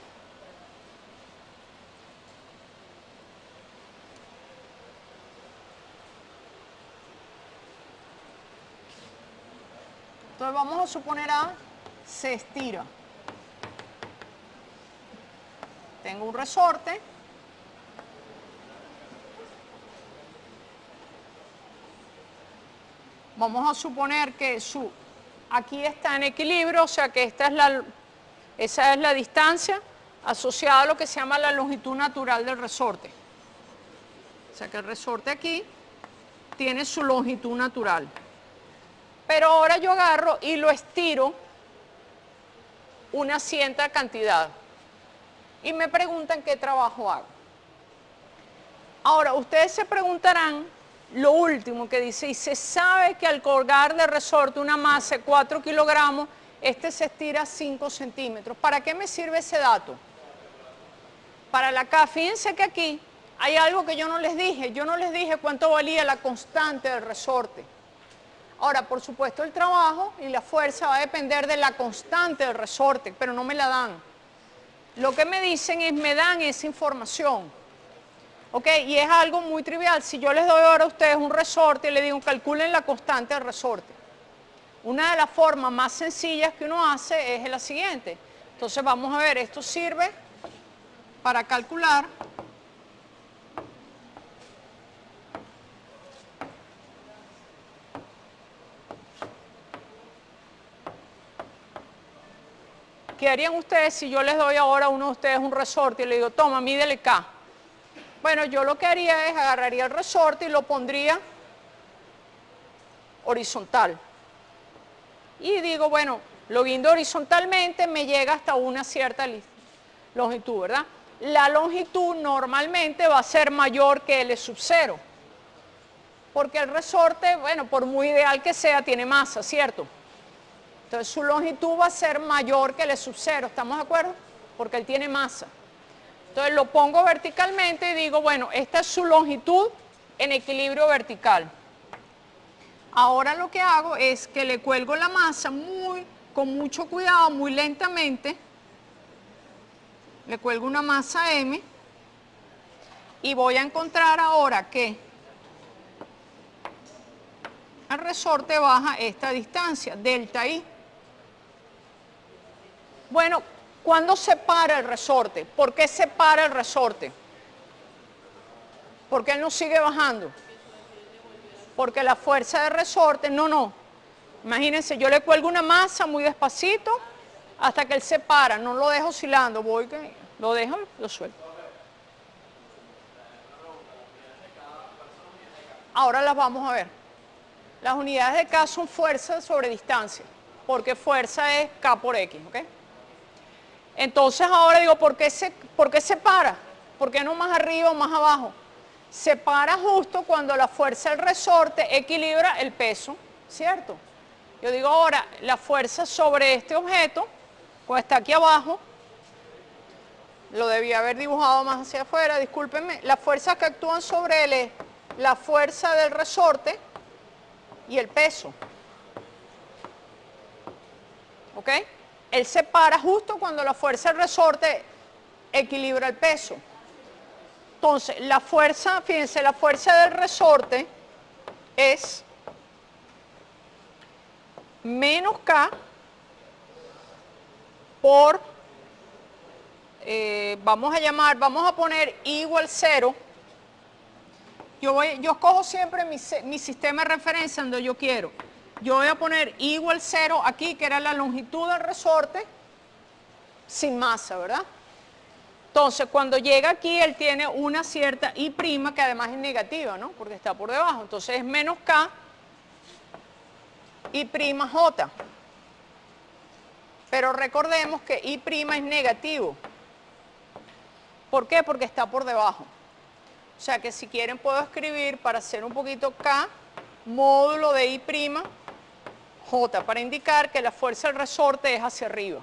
Entonces vamos a suponer A se estira. Tengo un resorte. Vamos a suponer que aquí está en equilibrio, o sea que esa es la distancia asociada a lo que se llama la longitud natural del resorte. O sea que el resorte aquí tiene su longitud natural. Pero ahora yo agarro y lo estiro una cierta cantidad. Y me preguntan qué trabajo hago. Ahora, ustedes se preguntarán lo último que dice, y se sabe que al colgar de resorte una masa de 4 kilogramos, este se estira 5 centímetros. ¿Para qué me sirve ese dato? Para la K, fíjense que aquí hay algo que yo no les dije. Yo no les dije cuánto valía la constante del resorte. Ahora, por supuesto, el trabajo y la fuerza va a depender de la constante del resorte, pero no me la dan. Lo que me dicen es, me dan esa información. ¿Ok? Y es algo muy trivial. Si yo les doy ahora a ustedes un resorte y les digo, calculen la constante del resorte. Una de las formas más sencillas que uno hace es la siguiente. Entonces vamos a ver, esto sirve para calcular ¿qué harían ustedes si yo les doy ahora a uno de ustedes un resorte y le digo, toma, mídele K? Bueno, yo lo que haría es agarraría el resorte y lo pondría horizontal. Y digo, bueno, lo guindo horizontalmente, me llega hasta una cierta longitud, ¿verdad? La longitud normalmente va a ser mayor que L sub 0. Porque el resorte, bueno, por muy ideal que sea, tiene masa, ¿cierto? Entonces su longitud va a ser mayor que L sub 0, ¿estamos de acuerdo? Porque él tiene masa. Entonces lo pongo verticalmente y digo, bueno, esta es su longitud en equilibrio vertical. Ahora lo que hago es que le cuelgo la masa con mucho cuidado, muy lentamente. Le cuelgo una masa M y voy a encontrar ahora que el resorte baja esta distancia, delta I. Bueno, ¿cuándo se para el resorte? ¿Por qué se para el resorte? ¿Por qué él no sigue bajando? Porque la fuerza de resorte, no. Imagínense, yo le cuelgo una masa muy despacito hasta que él se para, no lo dejo oscilando, lo dejo y lo suelto. Ahora las vamos a ver. Las unidades de K son fuerza sobre distancia, porque fuerza es K por X, ¿ok? Entonces ahora digo, ¿por qué se para? ¿Por qué no más arriba o más abajo? Se para justo cuando la fuerza del resorte equilibra el peso, ¿cierto? Yo digo ahora, la fuerza sobre este objeto, pues está aquí abajo, lo debía haber dibujado más hacia afuera, discúlpenme, las fuerzas que actúan sobre él es la fuerza del resorte y el peso. ¿Ok? Él se para justo cuando la fuerza del resorte equilibra el peso. Entonces, la fuerza, fíjense, la fuerza del resorte es menos K por, vamos a poner I igual 0. Yo escojo siempre mi sistema de referencia donde yo quiero. Yo voy a poner I igual 0 aquí, que era la longitud del resorte, sin masa, ¿verdad? Entonces, cuando llega aquí, él tiene una cierta I', que además es negativa, ¿no? Porque está por debajo. Entonces, es menos K I''J. Pero recordemos que I' es negativo. ¿Por qué? Porque está por debajo. O sea que si quieren puedo escribir para hacer un poquito K módulo de I', J, para indicar que la fuerza del resorte es hacia arriba.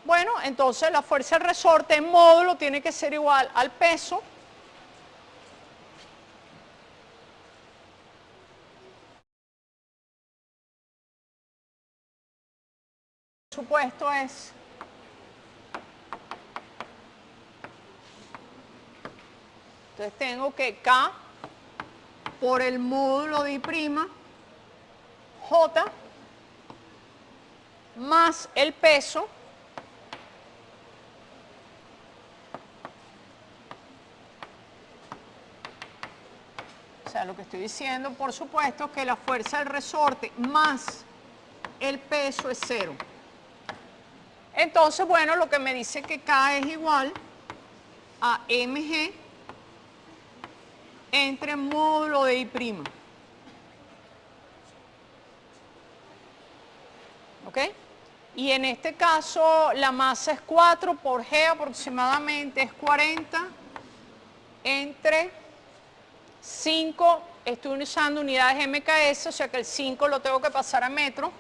Bueno, entonces la fuerza del resorte en módulo tiene que ser igual al peso por supuesto es entonces tengo que K por el módulo de I', J, más el peso o sea, lo que estoy diciendo, por supuesto, es que la fuerza del resorte más el peso es 0. Entonces, bueno, lo que me dice que K es igual a mg entre módulo de I'. ¿Ok? Y en este caso la masa es 4 por G aproximadamente es 40 entre 5, estoy usando unidades MKS, o sea que el 5 lo tengo que pasar a metro.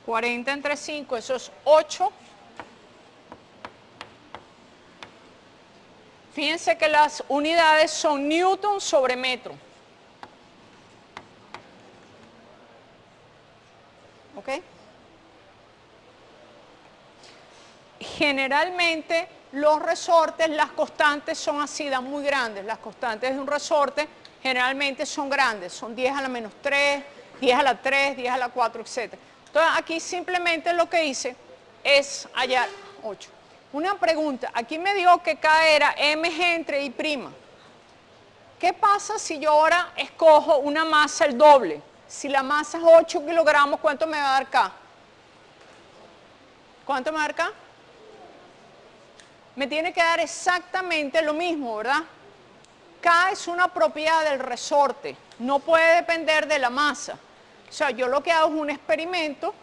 40 entre 5, eso es 8. Fíjense que las unidades son newton sobre metro. ¿Ok? Generalmente los resortes, las constantes son así, dan muy grandes. Las constantes de un resorte generalmente son grandes, son 10 a la menos 3, 10 a la 3, 10 a la 4, etc. Entonces aquí simplemente lo que hice es hallar 8. Una pregunta, aquí me dio que K era mg entre I'. ¿Qué pasa si yo ahora escojo una masa el doble? Si la masa es 8 kilogramos, ¿cuánto me va a dar K? ¿Cuánto me va a dar K? Me tiene que dar exactamente lo mismo, ¿verdad? K es una propiedad del resorte, no puede depender de la masa. O sea, yo lo que hago es un experimento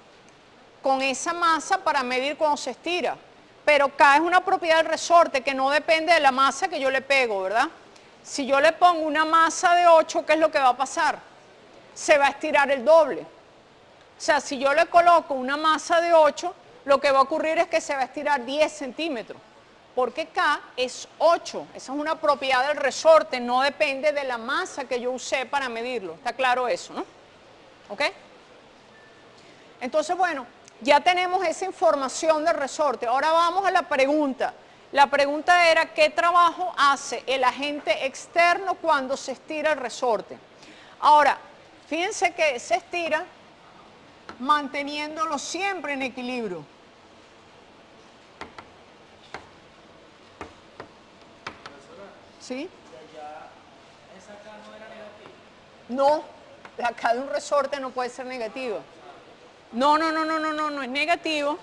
con esa masa para medir cuando se estira. Pero K es una propiedad del resorte que no depende de la masa que yo le pego, ¿verdad? Si yo le pongo una masa de 8, ¿qué es lo que va a pasar? Se va a estirar el doble. O sea, si yo le coloco una masa de 8, lo que va a ocurrir es que se va a estirar 10 centímetros. Porque K es 8, esa es una propiedad del resorte, no depende de la masa que yo usé para medirlo. ¿Está claro eso, no? ¿Ok? Entonces, bueno, ya tenemos esa información del resorte. Ahora vamos a la pregunta. La pregunta era, ¿qué trabajo hace el agente externo cuando se estira el resorte? Ahora, fíjense que se estira manteniéndolo siempre en equilibrio. ¿Sí? Ya esa K no era negativa. No, la K de un resorte no puede ser negativa. No es negativo.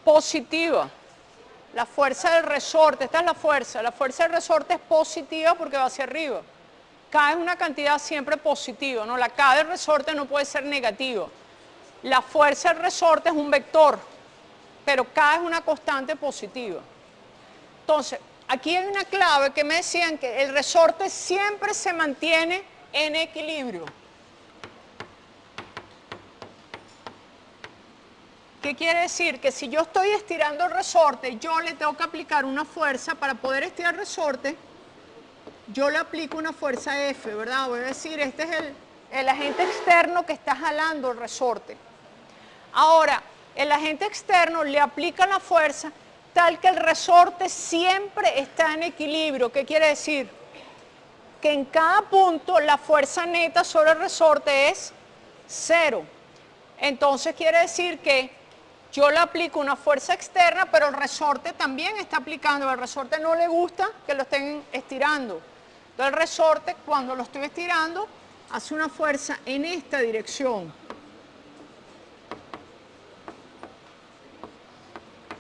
Positiva. La fuerza del resorte, esta es la fuerza del resorte es positiva porque va hacia arriba. K es una cantidad siempre positiva, ¿no? La K del resorte no puede ser negativa. La fuerza del resorte es un vector, pero K es una constante positiva. Entonces, aquí hay una clave que me decían que el resorte siempre se mantiene en equilibrio. ¿Qué quiere decir? Que si yo estoy estirando el resorte, yo le tengo que aplicar una fuerza para poder estirar el resorte. Yo le aplico una fuerza F, ¿verdad? Voy a decir, este es el agente externo que está jalando el resorte. Ahora, el agente externo le aplica la fuerza tal que el resorte siempre está en equilibrio. ¿Qué quiere decir? Que en cada punto la fuerza neta sobre el resorte es 0. Entonces quiere decir que yo le aplico una fuerza externa, pero el resorte también está aplicando. Al resorte no le gusta que lo estén estirando. Entonces el resorte, cuando lo estoy estirando, hace una fuerza en esta dirección.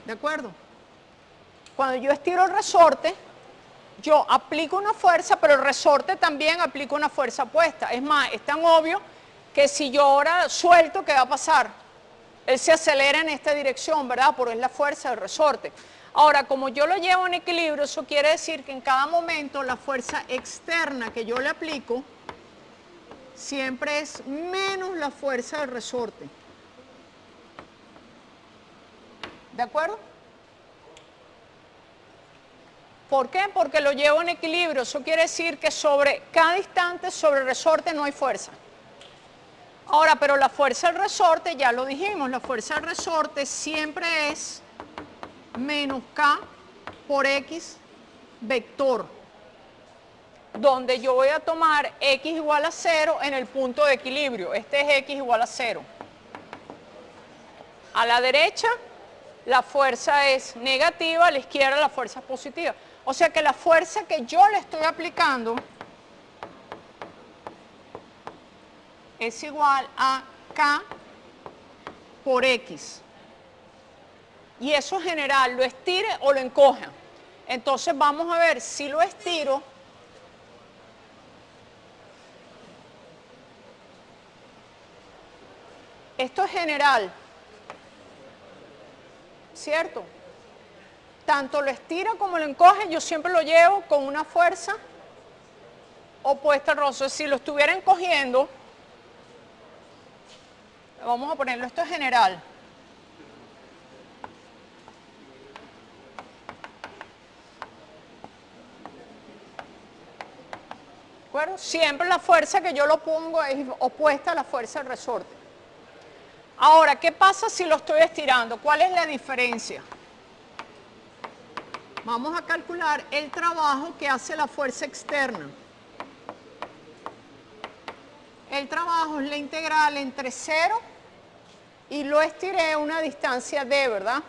¿De acuerdo? Cuando yo estiro el resorte, yo aplico una fuerza, pero el resorte también aplica una fuerza opuesta. Es más, es tan obvio que si yo ahora suelto, ¿qué va a pasar? Él se acelera en esta dirección, ¿verdad? Porque es la fuerza del resorte. Ahora, como yo lo llevo en equilibrio, eso quiere decir que en cada momento la fuerza externa que yo le aplico siempre es menos la fuerza del resorte. ¿De acuerdo? ¿Por qué? Porque lo llevo en equilibrio. Eso quiere decir que sobre cada instante sobre el resorte no hay fuerza. Ahora, pero la fuerza del resorte, ya lo dijimos, la fuerza del resorte siempre es menos K por X vector, donde yo voy a tomar X igual a 0 en el punto de equilibrio. Este es X igual a 0. A la derecha la fuerza es negativa, a la izquierda la fuerza es positiva. O sea que la fuerza que yo le estoy aplicando es igual a K por X. Y eso es general, lo estire o lo encoja. Entonces vamos a ver si lo estiro. Esto es general, ¿cierto? Tanto lo estira como lo encoge, yo siempre lo llevo con una fuerza opuesta al rostro. Si lo estuviera encogiendo, vamos a ponerlo, esto es general. ¿De acuerdo? Siempre la fuerza que yo lo pongo es opuesta a la fuerza del resorte. Ahora, ¿qué pasa si lo estoy estirando? ¿Cuál es la diferencia? Vamos a calcular el trabajo que hace la fuerza externa. El trabajo es la integral entre 0 y lo estiré a una distancia d, ¿verdad?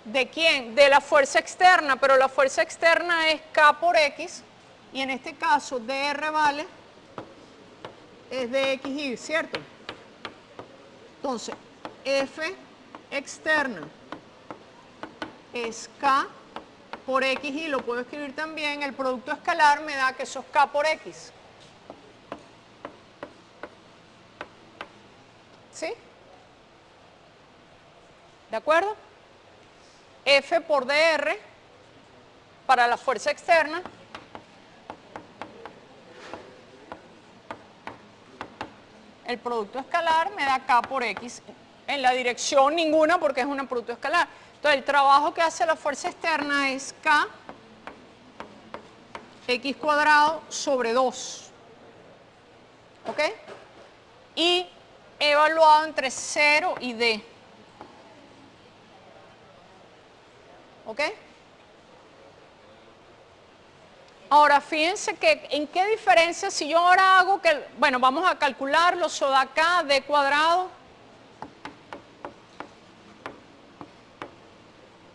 ¿De quién? De la fuerza externa, pero la fuerza externa es K por X y en este caso dr vale es dxy, ¿cierto? Entonces, F externa es K por XY, lo puedo escribir también, el producto escalar me da que eso es K por X. ¿Sí? ¿De acuerdo? F por dr para la fuerza externa el producto escalar me da K por X. En la dirección ninguna porque es un producto escalar. Entonces el trabajo que hace la fuerza externa es K X cuadrado sobre 2. ¿Ok? Y evaluado entre 0 y D. ¿Ok? Ahora, fíjense que en qué diferencia si yo ahora hago que, bueno, vamos a calcularlo, eso da K, D cuadrado.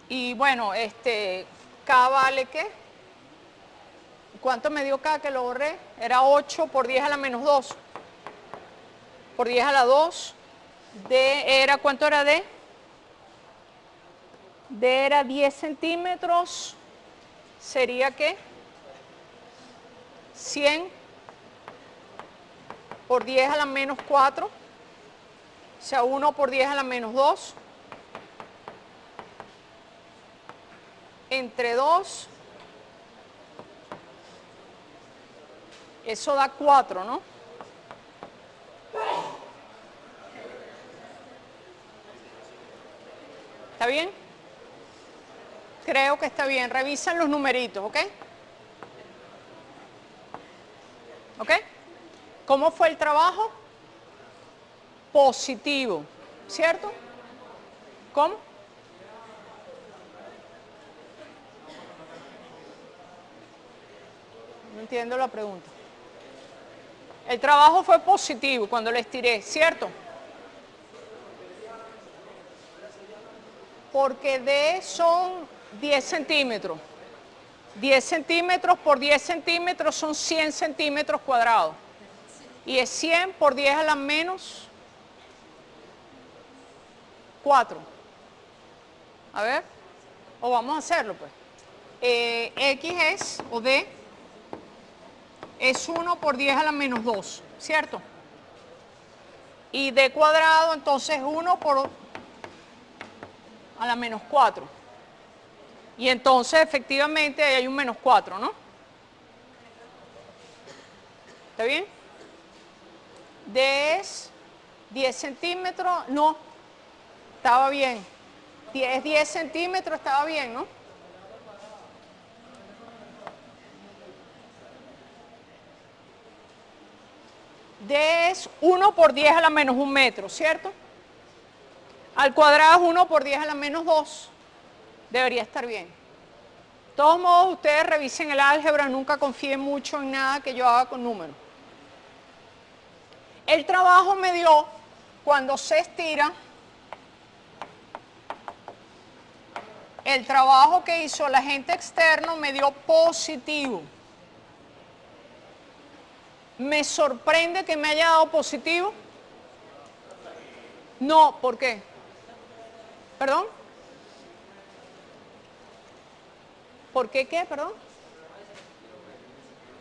Y bueno, K vale ¿qué? ¿Cuánto me dio acá que lo borré? Era 8 por 10 a la menos 2. Por 10 a la 2. D era, ¿cuánto era D? D era 10 centímetros. ¿Sería qué? 100 por 10 a la menos 4. O sea, 1 por 10 a la menos 2. Entre 2. Eso da 4, ¿no? ¿Está bien? Creo que está bien. Revisan los numeritos, ¿ok? ¿Ok? ¿Cómo fue el trabajo? Positivo, ¿cierto? ¿Cómo? No entiendo la pregunta. El trabajo fue positivo cuando lo estiré, ¿cierto? Porque D son 10 centímetros. 10 centímetros por 10 centímetros son 100 centímetros cuadrados. Y es 100 por 10 a la menos 4. A ver, o vamos a hacerlo pues. X es, o D, es 1 por 10 a la menos 2, ¿cierto? Y D cuadrado entonces 1 por a la menos 4. Y entonces efectivamente ahí hay un menos 4, ¿no? ¿Está bien? D es 10 centímetros, no, estaba bien. 10 centímetros, estaba bien, ¿no? D es 1 por 10 a la menos 1 metro, ¿cierto? Al cuadrado es 1 por 10 a la menos 2. Debería estar bien. De todos modos, ustedes revisen el álgebra, nunca confíen mucho en nada que yo haga con números. El trabajo me dio, cuando se estira, el trabajo que hizo el agente externo me dio positivo. ¿Me sorprende que me haya dado positivo? No, ¿por qué? ¿Perdón? ¿Por qué qué, perdón?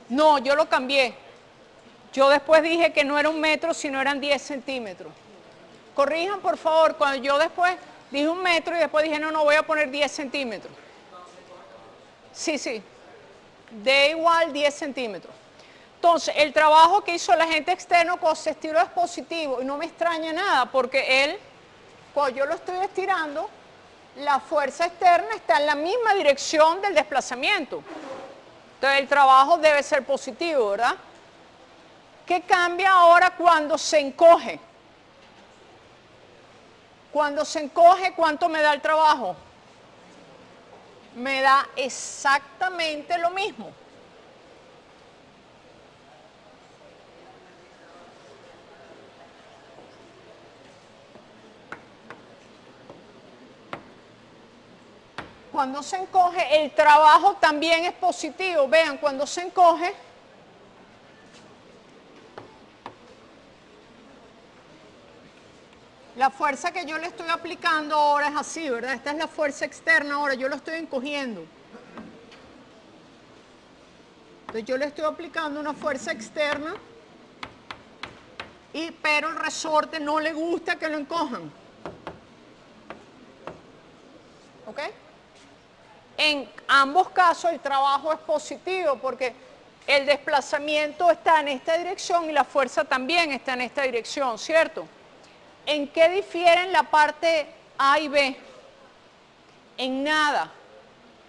No, yo lo cambié. Yo después dije que no era 1 metro, sino eran 10 centímetros. Corrijan, por favor, cuando yo después dije 1 metro y después dije, no, voy a poner 10 centímetros. Sí, sí. D igual 10 centímetros. Entonces, el trabajo que hizo el agente externo con se estiró es positivo y no me extraña nada porque él, cuando yo lo estoy estirando, la fuerza externa está en la misma dirección del desplazamiento. Entonces, el trabajo debe ser positivo, ¿verdad? ¿Qué cambia ahora cuando se encoge? Cuando se encoge, ¿cuánto me da el trabajo? Me da exactamente lo mismo. Cuando se encoge, el trabajo también es positivo. Vean, cuando se encoge, la fuerza que yo le estoy aplicando ahora es así, ¿verdad? Esta es la fuerza externa ahora, yo lo estoy encogiendo. Entonces yo le estoy aplicando una fuerza externa, pero el resorte no le gusta que lo encojan. ¿Ok? En ambos casos el trabajo es positivo porque el desplazamiento está en esta dirección y la fuerza también está en esta dirección, ¿cierto? ¿En qué difieren la parte A y B? En nada,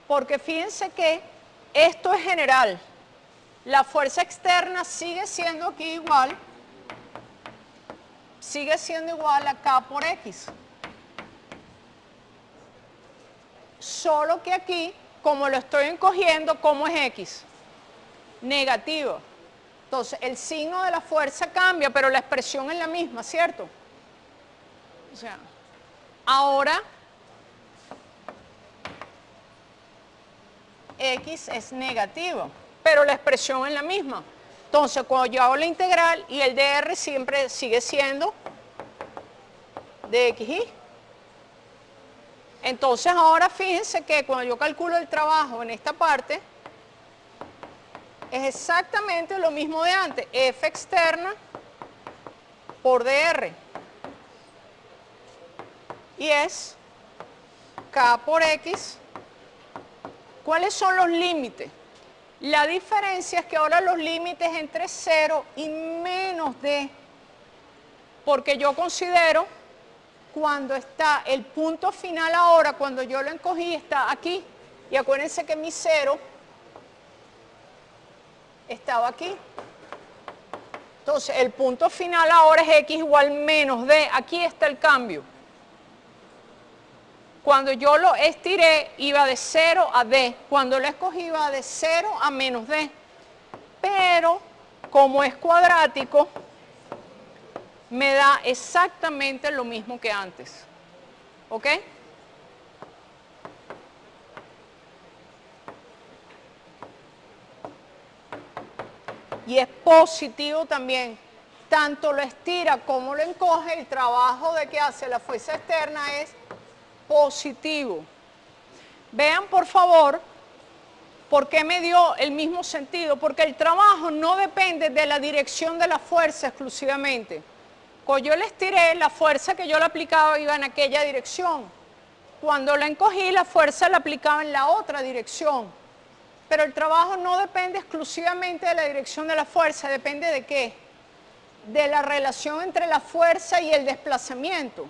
porque fíjense que esto es general. La fuerza externa sigue siendo aquí igual, sigue siendo igual a K por X. Solo que aquí, como lo estoy encogiendo, ¿cómo es X? Negativo. Entonces, el signo de la fuerza cambia, pero la expresión es la misma, ¿cierto? O sea, ahora X es negativo. pero la expresión es la misma. Entonces, cuando yo hago la integral y el dr siempre sigue siendo dxy. Entonces, ahora fíjense que cuando yo calculo el trabajo en esta parte, es exactamente lo mismo de antes, F externa por dr. Y es K por X. ¿Cuáles son los límites? La diferencia es que ahora los límites entre 0 y menos d, porque yo considero cuando está el punto final ahora, cuando yo lo encogí, está aquí. Y acuérdense que mi 0 estaba aquí. Entonces, el punto final ahora es x igual menos d. Aquí está el cambio. Cuando yo lo estiré, iba de 0 a d. Cuando lo escogí, iba de 0 a menos d. Pero, como es cuadrático, me da exactamente lo mismo que antes. ¿Ok? Y es positivo también. Tanto lo estira como lo encoge, el trabajo de que hace la fuerza externa es positivo. Vean, por favor, por qué me dio el mismo sentido. Porque el trabajo no depende de la dirección de la fuerza exclusivamente. Cuando yo le estiré, la fuerza que yo le aplicaba iba en aquella dirección. Cuando la encogí, la fuerza la aplicaba en la otra dirección. Pero el trabajo no depende exclusivamente de la dirección de la fuerza. ¿Depende de qué? De la relación entre la fuerza y el desplazamiento.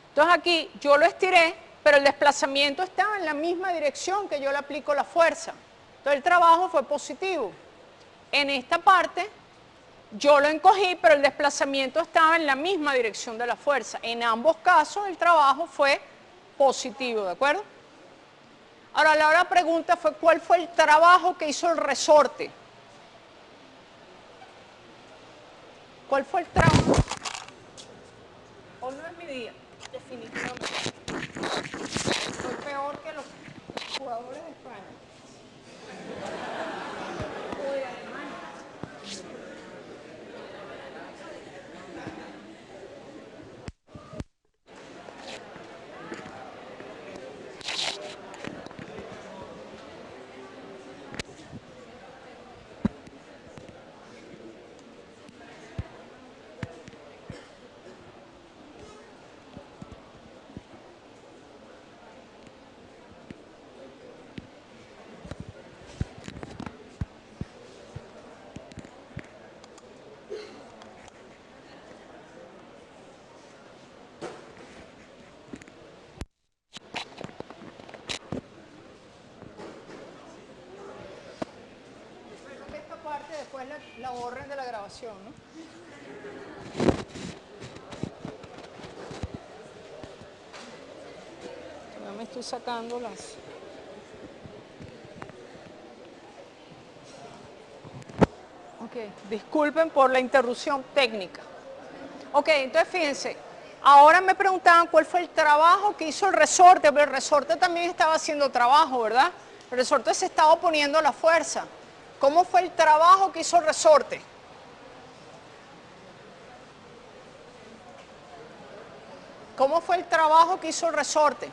Entonces aquí yo lo estiré, pero el desplazamiento estaba en la misma dirección que yo le aplico la fuerza. Entonces el trabajo fue positivo. En esta parte yo lo encogí, pero el desplazamiento estaba en la misma dirección de la fuerza. En ambos casos el trabajo fue positivo, ¿de acuerdo? Ahora la otra pregunta fue ¿cuál fue el trabajo que hizo el resorte? ¿Cuál fue el trabajo? Hoy no es mi día, definitivamente. Soy peor que los jugadores de España. O de Alemania. Después la borren de la grabación, ¿no? Ya me estoy sacando las... Ok, disculpen por la interrupción técnica. Ok, entonces fíjense, ahora me preguntaban cuál fue el trabajo que hizo el resorte, pero el resorte también estaba haciendo trabajo, ¿verdad? El resorte se estaba oponiendo a la fuerza. ¿Cómo fue el trabajo que hizo el resorte? ¿Cómo fue el trabajo que hizo el resorte?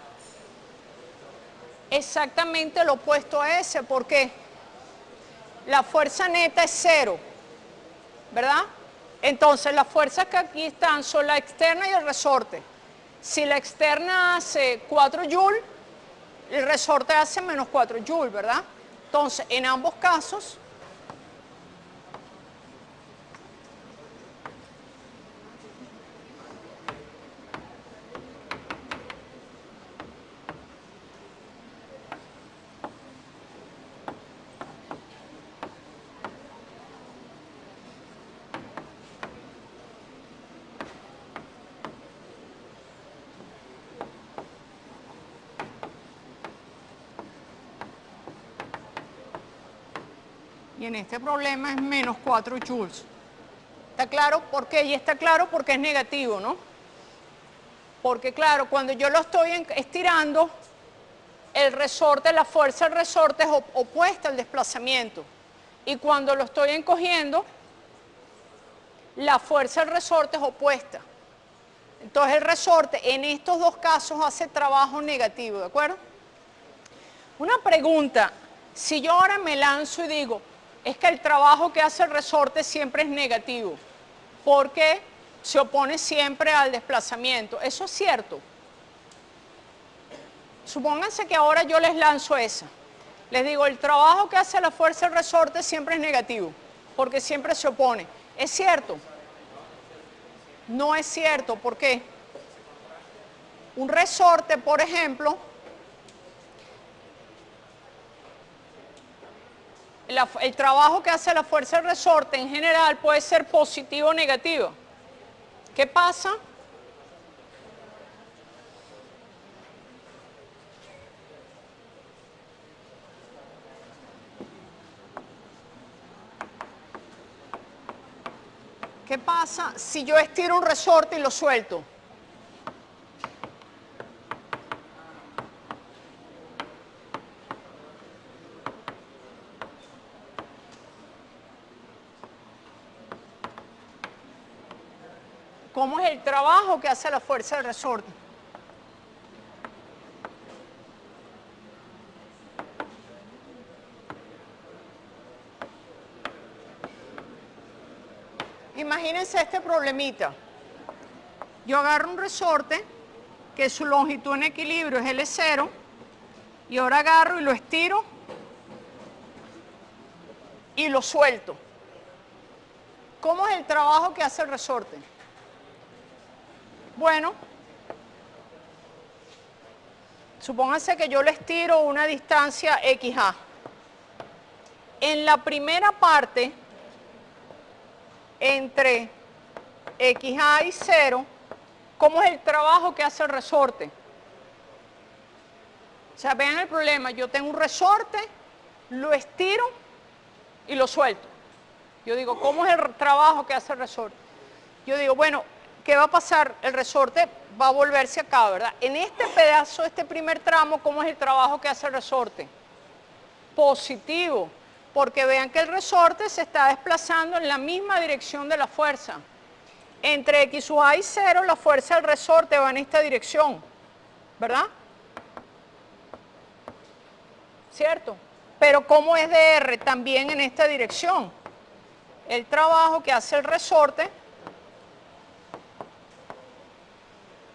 Exactamente lo opuesto a ese. ¿Por qué? La fuerza neta es 0, ¿verdad? Entonces las fuerzas que aquí están son la externa y el resorte. Si la externa hace 4 joules, el resorte hace menos 4 joules, ¿verdad? Entonces, en ambos casos, y en este problema es menos 4 joules. ¿Está claro por qué? Y está claro porque es negativo, ¿no? Porque claro, cuando yo lo estoy estirando, el resorte, la fuerza del resorte es opuesta al desplazamiento. Y cuando lo estoy encogiendo, la fuerza del resorte es opuesta. Entonces el resorte en estos dos casos hace trabajo negativo, ¿de acuerdo? Una pregunta, si yo ahora me lanzo y digo, es que el trabajo que hace el resorte siempre es negativo, porque se opone siempre al desplazamiento. ¿Eso es cierto? Supónganse que ahora yo les lanzo esa. Les digo, el trabajo que hace la fuerza del resorte siempre es negativo, porque siempre se opone. ¿Es cierto? No es cierto. ¿Por qué? Un resorte, por ejemplo, el trabajo que hace la fuerza del resorte en general puede ser positivo o negativo. ¿Qué pasa? ¿Qué pasa si yo estiro un resorte y lo suelto? ¿Cómo es el trabajo que hace la fuerza del resorte? Imagínense este problemita. Yo agarro un resorte que su longitud en equilibrio es L0 y ahora agarro y lo estiro y lo suelto. ¿Cómo es el trabajo que hace el resorte? Bueno, supónganse que yo le estiro una distancia XA. En la primera parte, entre XA y 0, ¿cómo es el trabajo que hace el resorte? O sea, vean el problema, yo tengo un resorte, lo estiro y lo suelto. Yo digo, ¿cómo es el trabajo que hace el resorte? Yo digo, bueno, ¿qué va a pasar? El resorte va a volverse acá, ¿verdad? En este pedazo, este primer tramo, ¿cómo es el trabajo que hace el resorte? Positivo, porque vean que el resorte se está desplazando en la misma dirección de la fuerza. Entre X sub A y 0, la fuerza del resorte va en esta dirección, ¿verdad? ¿Cierto? Pero ¿cómo es de R? También en esta dirección. El trabajo que hace el resorte,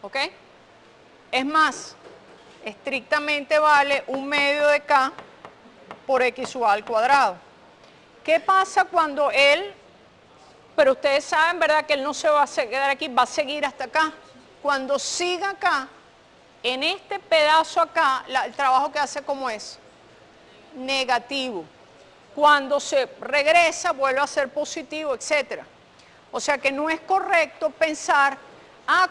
¿ok? Es más, estrictamente vale 1/2 de K por X sub A al cuadrado. ¿Qué pasa cuando él, pero ustedes saben, ¿verdad?, que él no se va a quedar aquí, va a seguir hasta acá? Cuando siga acá, en este pedazo acá, el trabajo que hace, ¿cómo es? Negativo. Cuando se regresa, vuelve a ser positivo, etc. O sea que no es correcto pensar,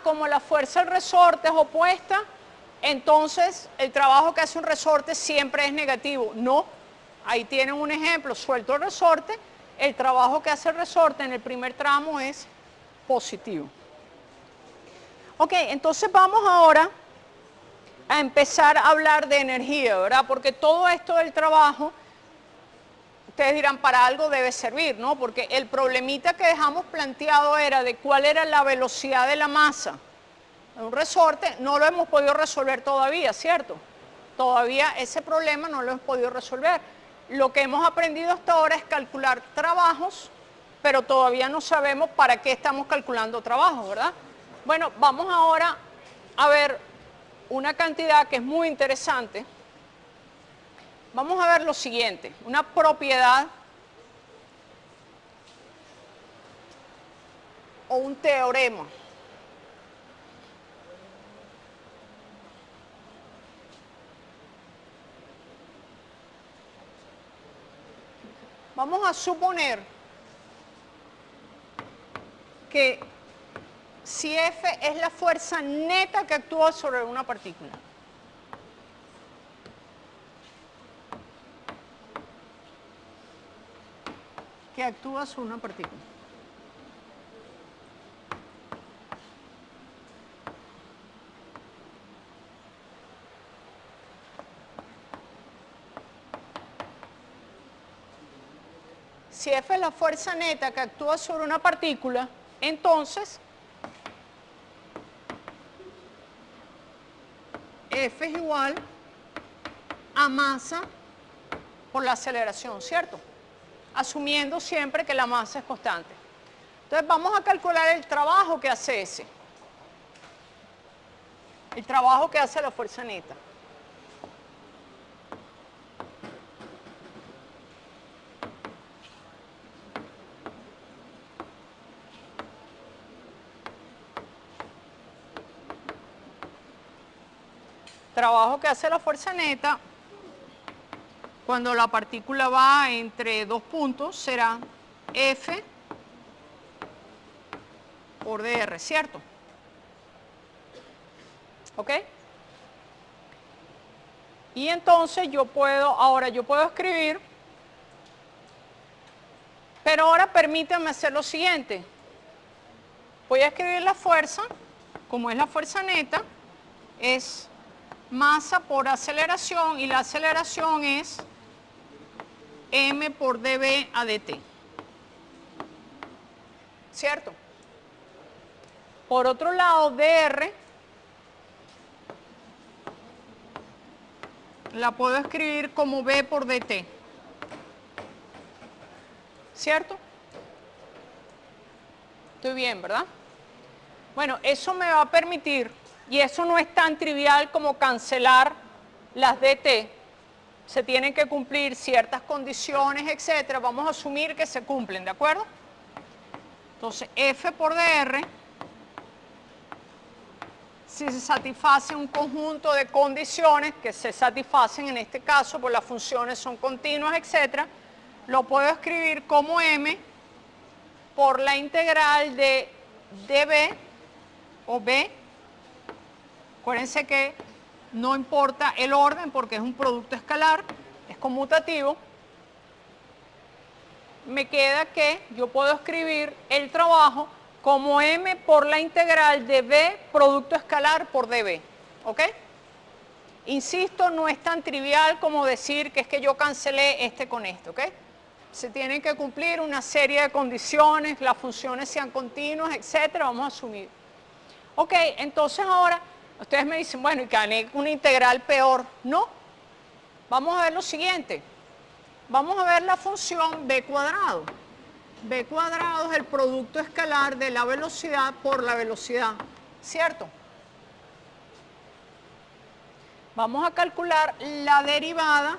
como la fuerza del resorte es opuesta, entonces el trabajo que hace un resorte siempre es negativo. No, ahí tienen un ejemplo, suelto el resorte, el trabajo que hace el resorte en el primer tramo es positivo. Ok, entonces vamos ahora a empezar a hablar de energía, ¿verdad? Porque todo esto del trabajo, ustedes dirán, para algo debe servir, ¿no? Porque el problemita que dejamos planteado era de cuál era la velocidad de la masa. Un resorte no lo hemos podido resolver todavía, ¿cierto? Todavía ese problema no lo hemos podido resolver. Lo que hemos aprendido hasta ahora es calcular trabajos, pero todavía no sabemos para qué estamos calculando trabajos, ¿verdad? Bueno, vamos ahora a ver una cantidad que es muy interesante. Vamos a ver lo siguiente, una propiedad o un teorema. Vamos a suponer que si F es la fuerza neta que actúa sobre una partícula. Que actúa sobre una partícula. si F es la fuerza neta que actúa sobre una partícula, entonces F es igual a masa por la aceleración, ¿cierto? Asumiendo siempre que la masa es constante. Entonces vamos a calcular el trabajo que hace ese. El trabajo que hace la fuerza neta. Trabajo que hace la fuerza neta cuando la partícula va entre dos puntos será F por dr, ¿cierto? ¿Ok? Y entonces ahora yo puedo escribir, pero ahora permítanme hacer lo siguiente. Voy a escribir la fuerza, como es la fuerza neta, es masa por aceleración y la aceleración es m por dv a dt. ¿Cierto? Por otro lado, dr la puedo escribir como v por dt. ¿Cierto? Estoy bien, ¿verdad? Bueno, eso me va a permitir, y eso no es tan trivial como cancelar las dt, se tienen que cumplir ciertas condiciones, etcétera. Vamos a asumir que se cumplen, ¿de acuerdo? Entonces, F por dr, si se satisface un conjunto de condiciones que se satisfacen en este caso, pues las funciones son continuas, etcétera, lo puedo escribir como m por la integral de dv o b. Acuérdense que no importa el orden porque es un producto escalar, es conmutativo. Me queda que yo puedo escribir el trabajo como m por la integral de b producto escalar por dv. ¿Ok? Insisto, no es tan trivial como decir que es que yo cancelé este con este. ¿Ok? Se tienen que cumplir una serie de condiciones, las funciones sean continuas, etcétera. Vamos a asumir. Ok, entonces ahora ustedes me dicen, bueno, y gané una integral peor. No. Vamos a ver lo siguiente. Vamos a ver la función b cuadrado. B cuadrado es el producto escalar de la velocidad por la velocidad, ¿cierto? Vamos a calcular la derivada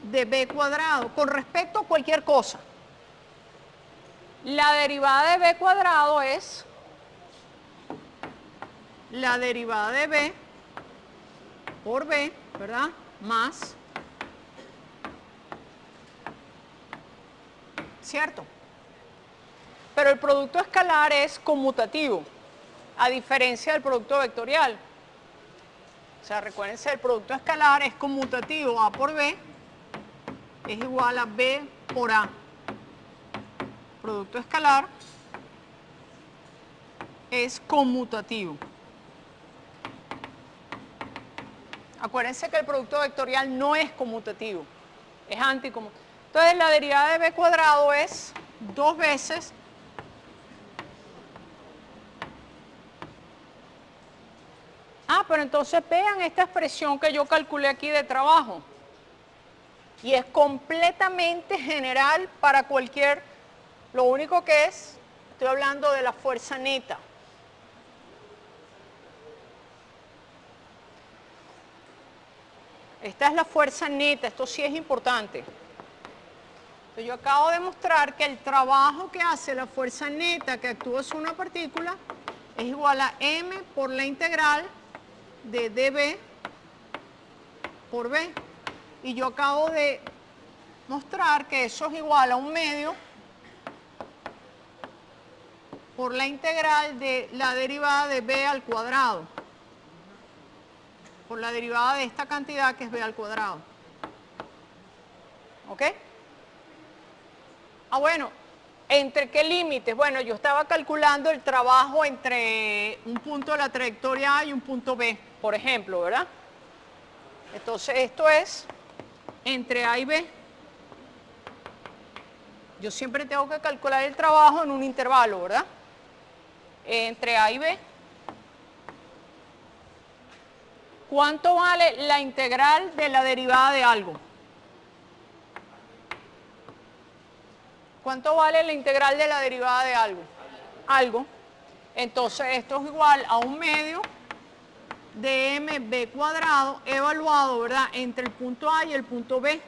de b cuadrado con respecto a cualquier cosa. La derivada de b cuadrado es la derivada de b por b, ¿verdad? Más, ¿cierto? Pero el producto escalar es conmutativo, a diferencia del producto vectorial. O sea, recuérdense, el producto escalar es conmutativo, a por b es igual a b por a. Producto escalar es conmutativo. Acuérdense que el producto vectorial no es conmutativo, es anticonmutativo. Entonces la derivada de b cuadrado es 2 veces pero entonces vean esta expresión que yo calculé aquí de trabajo. Y es completamente general para cualquier, lo único que es, estoy hablando de la fuerza neta. Esta es la fuerza neta, esto sí es importante. Entonces yo acabo de mostrar que el trabajo que hace la fuerza neta que actúa sobre una partícula es igual a m por la integral de dv por b. Y yo acabo de mostrar que eso es igual a 1/2 por la integral de la derivada de b al cuadrado. Por la derivada de esta cantidad que es b al cuadrado. ¿Ok? Bueno, ¿entre qué límites? Bueno, yo estaba calculando el trabajo entre un punto de la trayectoria A y un punto B, por ejemplo, ¿verdad? Entonces, esto es entre A y B. Yo siempre tengo que calcular el trabajo en un intervalo, ¿verdad? Entre A y B. ¿Cuánto vale la integral de la derivada de algo? ¿Cuánto vale la integral de la derivada de algo? Algo. Entonces esto es igual a 1/2 de mb cuadrado evaluado, ¿verdad?, entre el punto A y el punto B.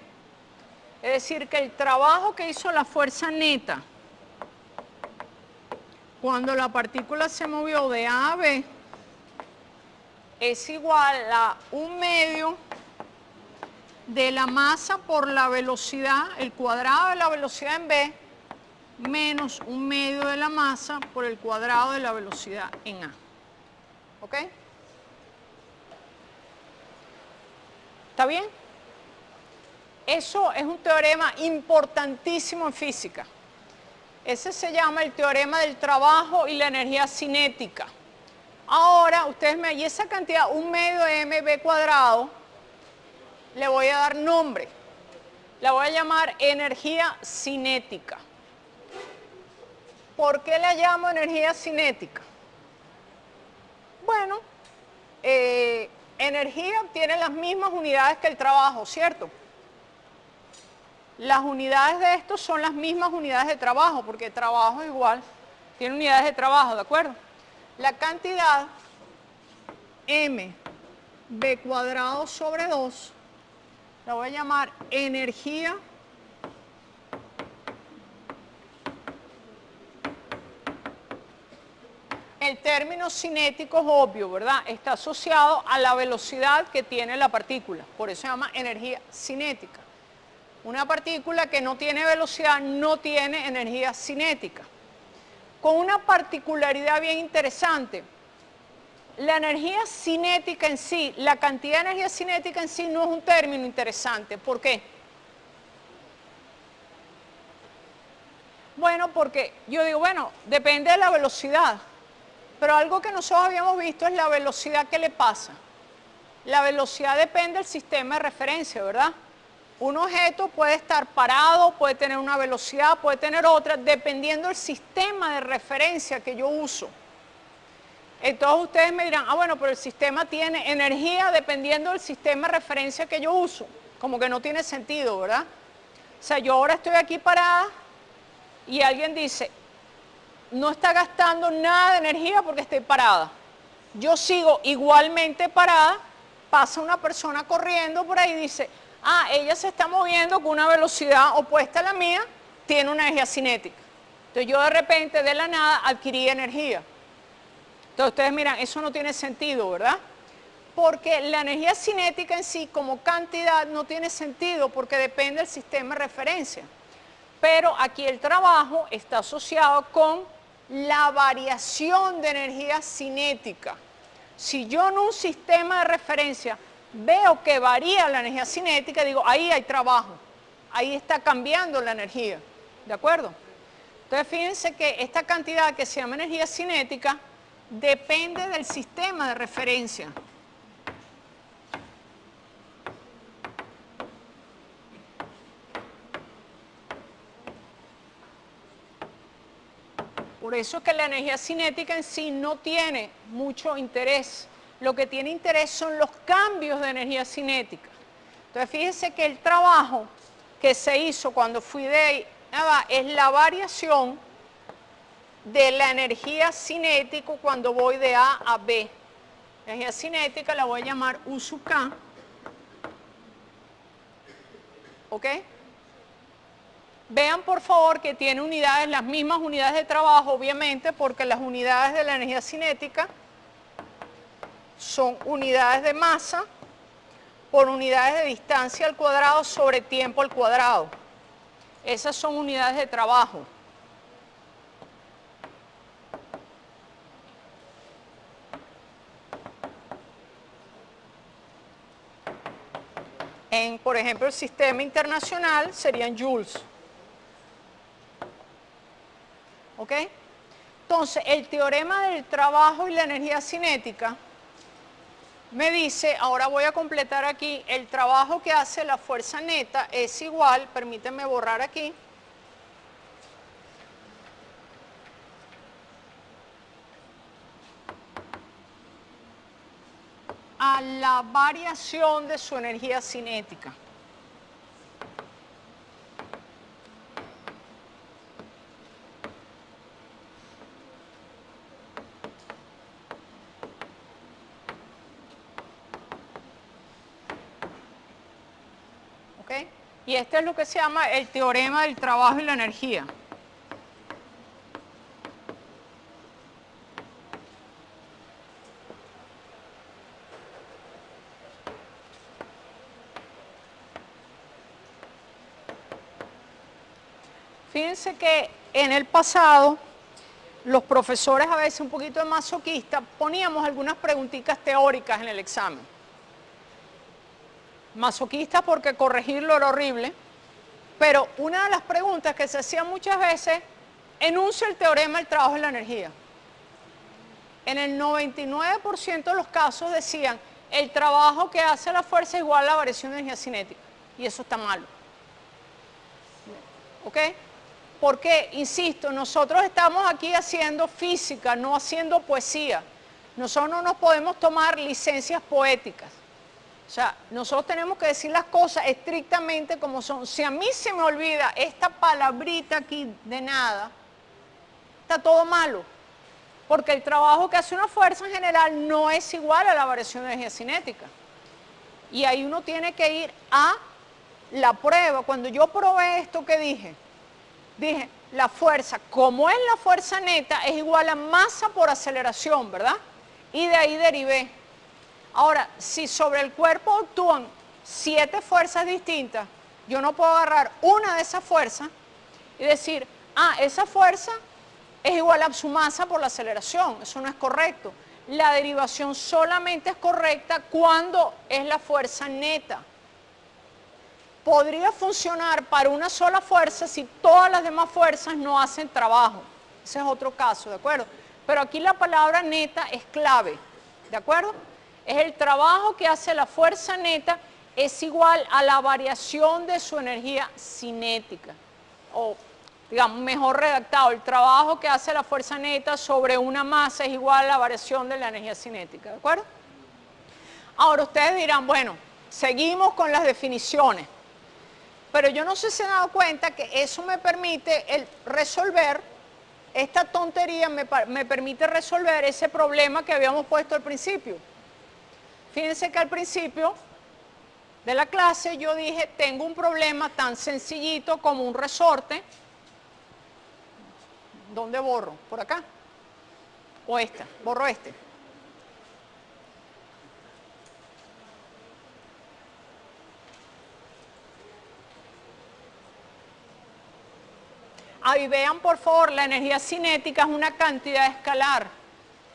Es decir, que el trabajo que hizo la fuerza neta cuando la partícula se movió de A a B es igual a 1/2 de la masa por la velocidad, el cuadrado de la velocidad en B, menos 1/2 de la masa por el cuadrado de la velocidad en A. ¿Ok? ¿Está bien? Eso es un teorema importantísimo en física. Ese se llama el teorema del trabajo y la energía cinética. Ahora, ustedes me... Y esa cantidad, 1/2 de mb cuadrado, le voy a dar nombre. La voy a llamar energía cinética. ¿Por qué la llamo energía cinética? Bueno, energía tiene las mismas unidades que el trabajo, ¿cierto? Las unidades de esto son las mismas unidades de trabajo, porque el trabajo es igual, tiene unidades de trabajo, ¿de acuerdo? La cantidad mb cuadrado sobre 2, la voy a llamar energía el término cinético es obvio, ¿verdad? Está asociado a la velocidad que tiene la partícula, por eso se llama energía cinética. Una partícula que no tiene velocidad no tiene energía cinética. Con una particularidad bien interesante, la energía cinética en sí, la cantidad de energía cinética en sí no es un término interesante. ¿Por qué? Bueno, porque yo digo, bueno, depende de la velocidad, pero algo que nosotros habíamos visto es la velocidad que le pasa. La velocidad depende del sistema de referencia, ¿verdad? Un objeto puede estar parado, puede tener una velocidad, puede tener otra, dependiendo del sistema de referencia que yo uso. Entonces ustedes me dirán, ah, bueno, pero el sistema tiene energía dependiendo del sistema de referencia que yo uso. Como que no tiene sentido, ¿verdad? O sea, yo ahora estoy aquí parada y alguien dice, no está gastando nada de energía porque estoy parada. Yo sigo igualmente parada, pasa una persona corriendo por ahí y dice, ah, ella se está moviendo con una velocidad opuesta a la mía, tiene una energía cinética. Entonces yo de repente, de la nada, adquirí energía. Entonces ustedes miran, eso no tiene sentido, ¿verdad? Porque la energía cinética en sí, como cantidad, no tiene sentido porque depende del sistema de referencia. Pero aquí el trabajo está asociado con la variación de energía cinética. Si yo en un sistema de referencia veo que varía la energía cinética, digo, ahí hay trabajo, ahí está cambiando la energía, ¿de acuerdo? Entonces fíjense que esta cantidad que se llama energía cinética depende del sistema de referencia. Por eso es que la energía cinética en sí no tiene mucho interés. Lo que tiene interés son los cambios de energía cinética. Entonces fíjense que el trabajo que se hizo cuando fui de ahí es la variación de la energía cinética cuando voy de A a B. La energía cinética la voy a llamar U sub K. ¿Ok? Vean por favor que tiene unidades, las mismas unidades de trabajo, obviamente, porque las unidades de la energía cinética son unidades de masa por unidades de distancia al cuadrado sobre tiempo al cuadrado. Esas son unidades de trabajo. En, por ejemplo, el sistema internacional serían joules. ¿Ok? Entonces, el teorema del trabajo y la energía cinética me dice, ahora voy a completar aquí, el trabajo que hace la fuerza neta es igual, permítanme borrar aquí, a la variación de su energía cinética. ¿Ok? Y este es lo que se llama el teorema del trabajo y la energía. Fíjense que en el pasado, los profesores a veces un poquito de masoquistas, poníamos algunas preguntitas teóricas en el examen. Masoquistas porque corregirlo era horrible, pero una de las preguntas que se hacían muchas veces, enuncia el teorema del trabajo y la energía. En el 99% de los casos decían, el trabajo que hace la fuerza es igual a la variación de energía cinética, y eso está malo. ¿Ok? Porque, insisto, nosotros estamos aquí haciendo física, no haciendo poesía. Nosotros no nos podemos tomar licencias poéticas. O sea, nosotros tenemos que decir las cosas estrictamente como son. Si a mí se me olvida esta palabrita aquí de nada, está todo malo. Porque el trabajo que hace una fuerza en general no es igual a la variación de energía cinética. Y ahí uno tiene que ir a la prueba. Cuando yo probé esto que dije, la fuerza, como es la fuerza neta, es igual a masa por aceleración, ¿verdad? Y de ahí derivé. Ahora, si sobre el cuerpo actúan 7 fuerzas distintas, yo no puedo agarrar una de esas fuerzas y decir, esa fuerza es igual a su masa por la aceleración. Eso no es correcto. La derivación solamente es correcta cuando es la fuerza neta. Podría funcionar para una sola fuerza si todas las demás fuerzas no hacen trabajo. Ese es otro caso, ¿de acuerdo? Pero aquí la palabra neta es clave, ¿de acuerdo? Es el trabajo que hace la fuerza neta es igual a la variación de su energía cinética. O, digamos, mejor redactado, el trabajo que hace la fuerza neta sobre una masa es igual a la variación de la energía cinética, ¿de acuerdo? Ahora ustedes dirán, bueno, seguimos con las definiciones. Pero yo no sé si se han dado cuenta que eso me permite resolver, esta tontería me permite resolver ese problema que habíamos puesto al principio. Fíjense que al principio de la clase yo dije, tengo un problema tan sencillito como un resorte. ¿Dónde borro? ¿Por acá? ¿O esta? Borro este. Ahí vean por favor, la energía cinética es una cantidad escalar,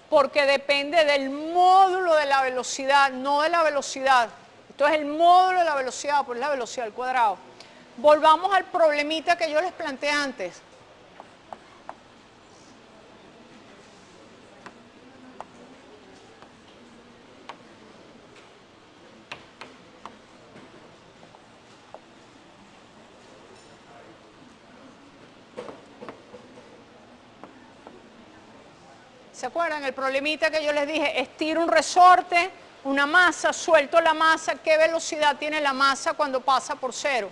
porque depende del módulo de la velocidad, no de la velocidad. Esto es el módulo de la velocidad, pues la velocidad al cuadrado. Volvamos al problemita que yo les planteé antes. ¿Se acuerdan? El problemita que yo les dije, estiro un resorte, una masa, suelto la masa, ¿qué velocidad tiene la masa cuando pasa por cero?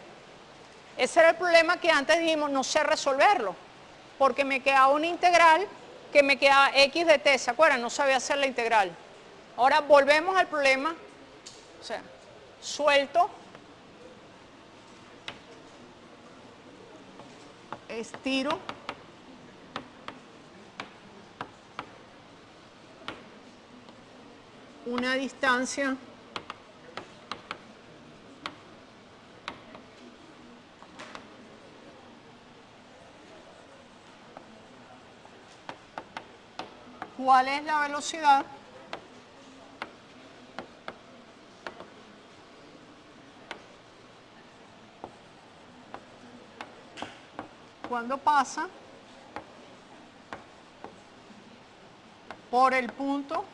Ese era el problema que antes dijimos, no sé resolverlo, porque me quedaba una integral que me quedaba x de t, ¿se acuerdan? No sabía hacer la integral. Ahora volvemos al problema, o sea, suelto, estiro, una distancia ¿cuál es la velocidad? Cuando pasa por el punto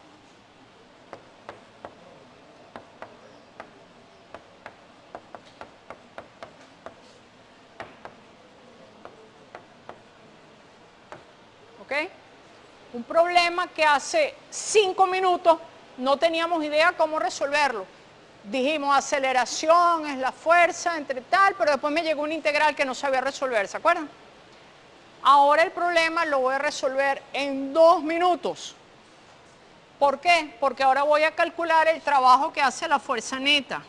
¿ok? Un problema que hace 5 minutos no teníamos idea cómo resolverlo. Dijimos, aceleración es la fuerza entre tal, pero después me llegó una integral que no sabía resolver, ¿se acuerdan? Ahora el problema lo voy a resolver en 2 minutos. ¿Por qué? Porque ahora voy a calcular el trabajo que hace la fuerza neta.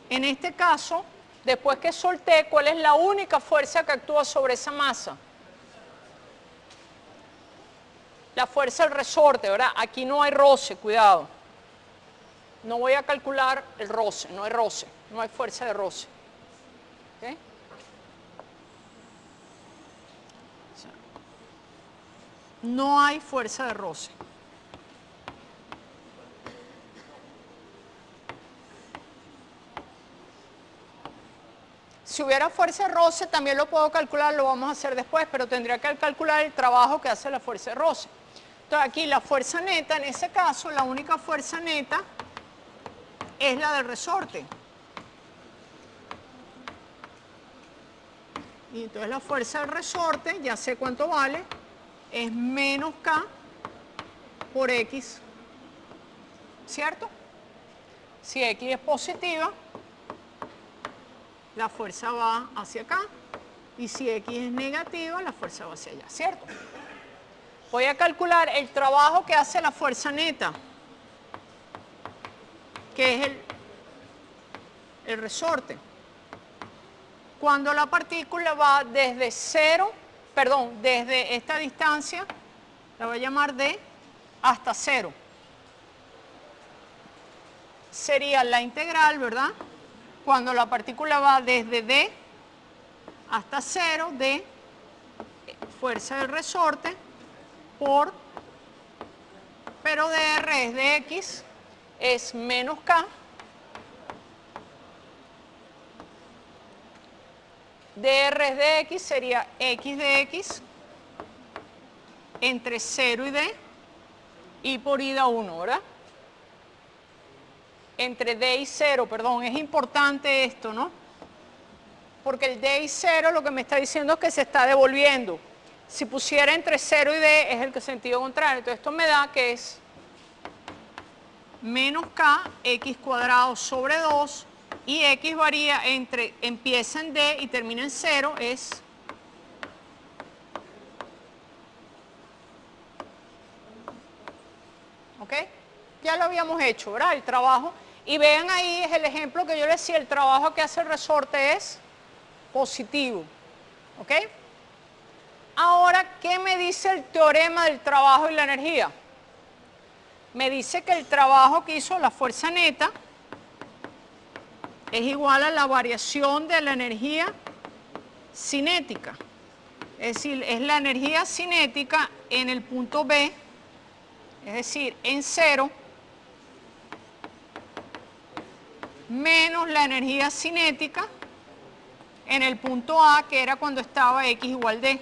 En este caso, después que solté, ¿cuál es la única fuerza que actúa sobre esa masa? La fuerza del resorte, ¿verdad? Aquí no hay roce, cuidado. No voy a calcular el roce, no hay roce, no hay fuerza de roce. ¿Okay? No hay fuerza de roce. Si hubiera fuerza de roce, también lo puedo calcular, lo vamos a hacer después, pero tendría que calcular el trabajo que hace la fuerza de roce. Entonces aquí la fuerza neta, en ese caso, la única fuerza neta es la del resorte. Y entonces la fuerza del resorte, ya sé cuánto vale, es menos K por X, ¿cierto? Si X es positiva, la fuerza va hacia acá, y si X es negativa, la fuerza va hacia allá, ¿cierto? Voy a calcular el trabajo que hace la fuerza neta, que es el resorte. Cuando la partícula va desde cero, perdón, desde esta distancia, la voy a llamar D, hasta cero. Sería la integral, ¿verdad? Cuando la partícula va desde D hasta cero, de fuerza del resorte por, pero dr es de X, es menos K, dr es de X sería X de X entre 0 y D, y por ida 1, ¿verdad? Entre D y 0, perdón, es importante esto, ¿no? Porque el D y 0 lo que me está diciendo es que se está devolviendo. Si pusiera entre 0 y D es el sentido contrario. Entonces esto me da que es menos K, X cuadrado sobre 2, y X varía entre, empieza en D y termina en 0, es ¿ok? Ya lo habíamos hecho, ¿verdad? El trabajo. Y vean ahí, es el ejemplo que yo les decía, el trabajo que hace el resorte es positivo, ¿ok? Ahora, ¿qué me dice el teorema del trabajo y la energía? Me dice que el trabajo que hizo la fuerza neta es igual a la variación de la energía cinética. Es decir, es la energía cinética en el punto B, es decir, en 0, menos la energía cinética en el punto A, que era cuando estaba X igual D.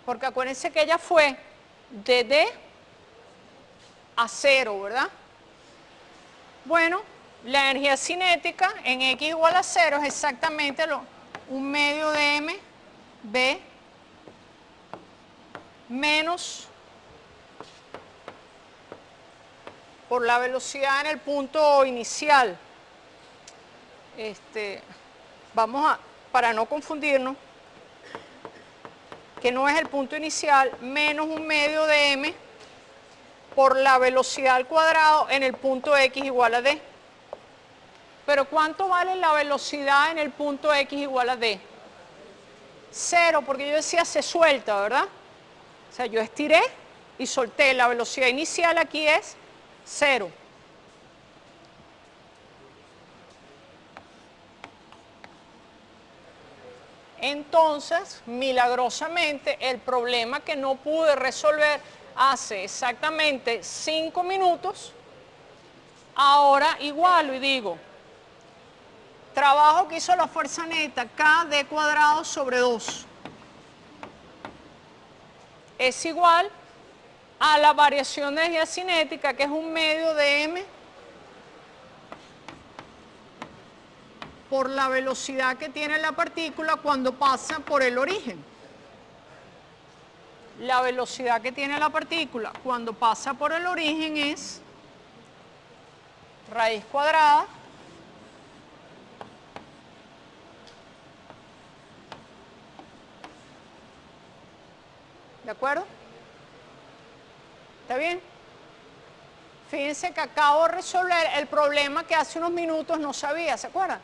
Porque acuérdense que ella fue de D a 0, ¿verdad? Bueno, la energía cinética en X igual a 0 es exactamente 1/2 de M B menos por la velocidad en el punto inicial. Vamos a, para no confundirnos, que no es el punto inicial, menos 1/2 de M por la velocidad al cuadrado en el punto X igual a D. Pero ¿cuánto vale la velocidad en el punto X igual a D? 0, porque yo decía se suelta, ¿verdad? O sea, yo estiré y solté. La velocidad inicial aquí es 0. Entonces, milagrosamente, el problema que no pude resolver hace exactamente 5 minutos, ahora igualo y digo, trabajo que hizo la fuerza neta, KD cuadrado sobre 2, es igual a la variación de energía cinética, que es 1/2 de M por la velocidad que tiene la partícula cuando pasa por el origen. la velocidad que tiene la partícula cuando pasa por el origen es raíz cuadrada ¿de acuerdo? ¿Está bien? Fíjense que acabo de resolver el problema que hace unos minutos no sabía, ¿se acuerdan?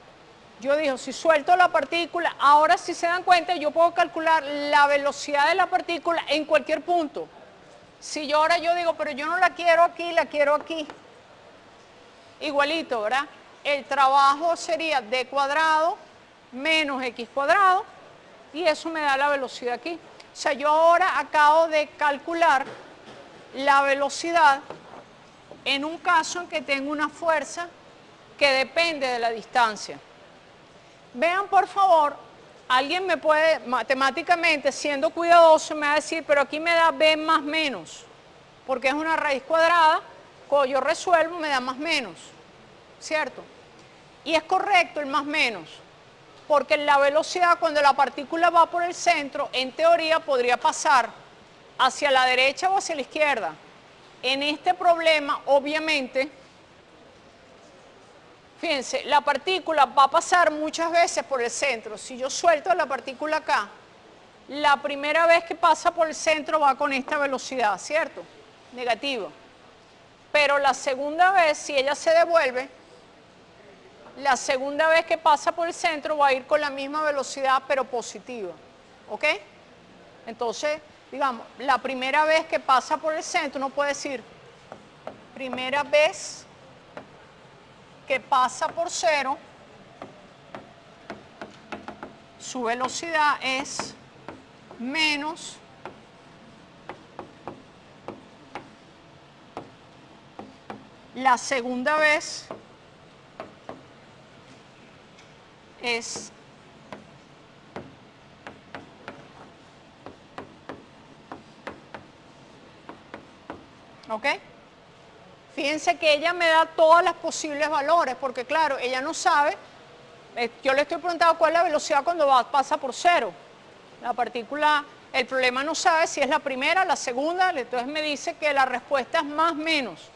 Yo dije, si suelto la partícula, ahora si se dan cuenta, yo puedo calcular la velocidad de la partícula en cualquier punto. Si yo ahora digo, pero yo no la quiero aquí, la quiero aquí. Igualito, ¿verdad? El trabajo sería d cuadrado menos x cuadrado y eso me da la velocidad aquí. O sea, yo ahora acabo de calcular la velocidad en un caso en que tengo una fuerza que depende de la distancia. Vean, por favor, alguien me puede, matemáticamente, siendo cuidadoso, me va a decir, pero aquí me da b más menos, porque es una raíz cuadrada, cuando yo resuelvo me da más menos, ¿cierto? Y es correcto el más menos, porque la velocidad cuando la partícula va por el centro, en teoría podría pasar hacia la derecha o hacia la izquierda. En este problema, obviamente, fíjense, la partícula va a pasar muchas veces por el centro. Si yo suelto la partícula acá, la primera vez que pasa por el centro va con esta velocidad, ¿cierto? Negativo. Pero la segunda vez, si ella se devuelve, la segunda vez que pasa por el centro va a ir con la misma velocidad, pero positiva. ¿Ok? Entonces, digamos, la primera vez que pasa por el centro, uno puede decir, primera vez que pasa por cero, su velocidad es menos la segunda vez es ¿ok? Fíjense que ella me da todas las posibles valores, porque claro, ella no sabe, yo le estoy preguntando cuál es la velocidad cuando pasa por cero. La partícula, el problema no sabe si es la primera, la segunda, entonces me dice que la respuesta es más menos,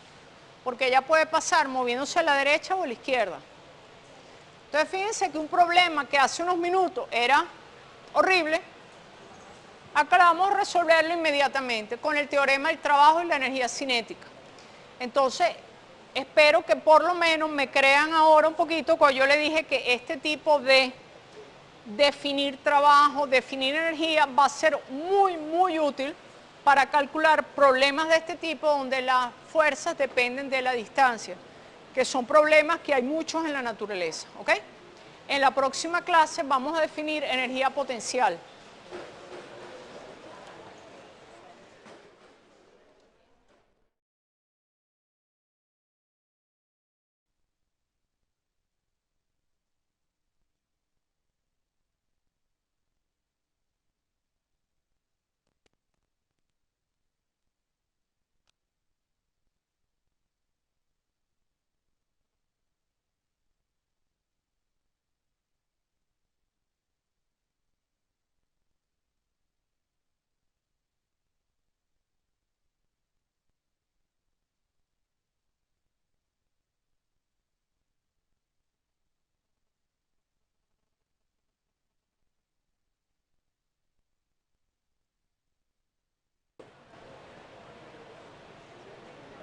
porque ella puede pasar moviéndose a la derecha o a la izquierda. Entonces fíjense que un problema que hace unos minutos era horrible, acá vamos a resolverlo inmediatamente con el teorema del trabajo y la energía cinética. Entonces, espero que por lo menos me crean ahora un poquito cuando yo le dije que este tipo de definir trabajo, definir energía va a ser muy, muy útil para calcular problemas de este tipo donde las fuerzas dependen de la distancia, que son problemas que hay muchos en la naturaleza, ¿ok? En la próxima clase vamos a definir energía potencial.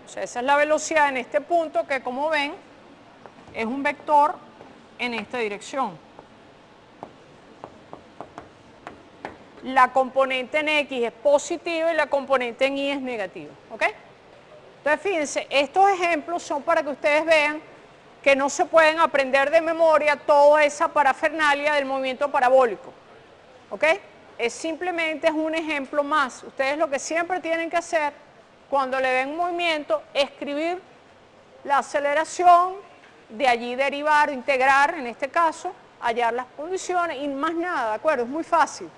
O sea, esa es la velocidad en este punto que, como ven, es un vector en esta dirección. La componente en X es positiva y la componente en Y es negativa, ¿ok? Entonces, fíjense, estos ejemplos son para que ustedes vean que no se pueden aprender de memoria toda esa parafernalia del movimiento parabólico, ¿ok? Simplemente es un ejemplo más. Ustedes lo que siempre tienen que hacer cuando le ven movimiento es escribir la aceleración, de allí derivar, integrar, en este caso, hallar las condiciones y más nada, ¿de acuerdo? Es muy fácil,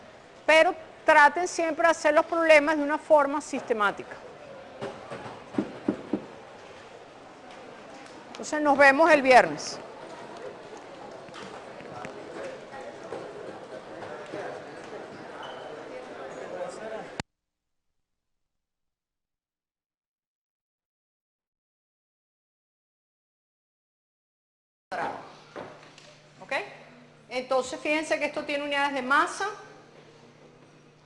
pero traten siempre de hacer los problemas de una forma sistemática. Entonces nos vemos el viernes. Entonces fíjense que esto tiene unidades de masa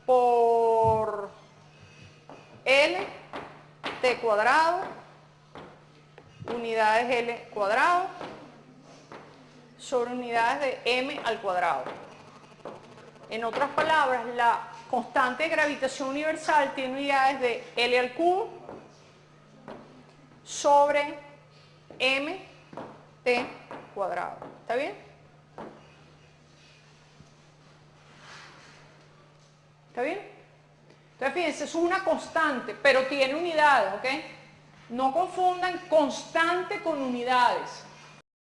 por L T cuadrado, unidades L cuadrado, sobre unidades de M al cuadrado. En otras palabras, la constante de gravitación universal tiene unidades de L al cubo sobre M T cuadrado. ¿Está bien? ¿Está bien? Entonces fíjense, es una constante, pero tiene unidades, ¿ok? No confundan constante con unidades.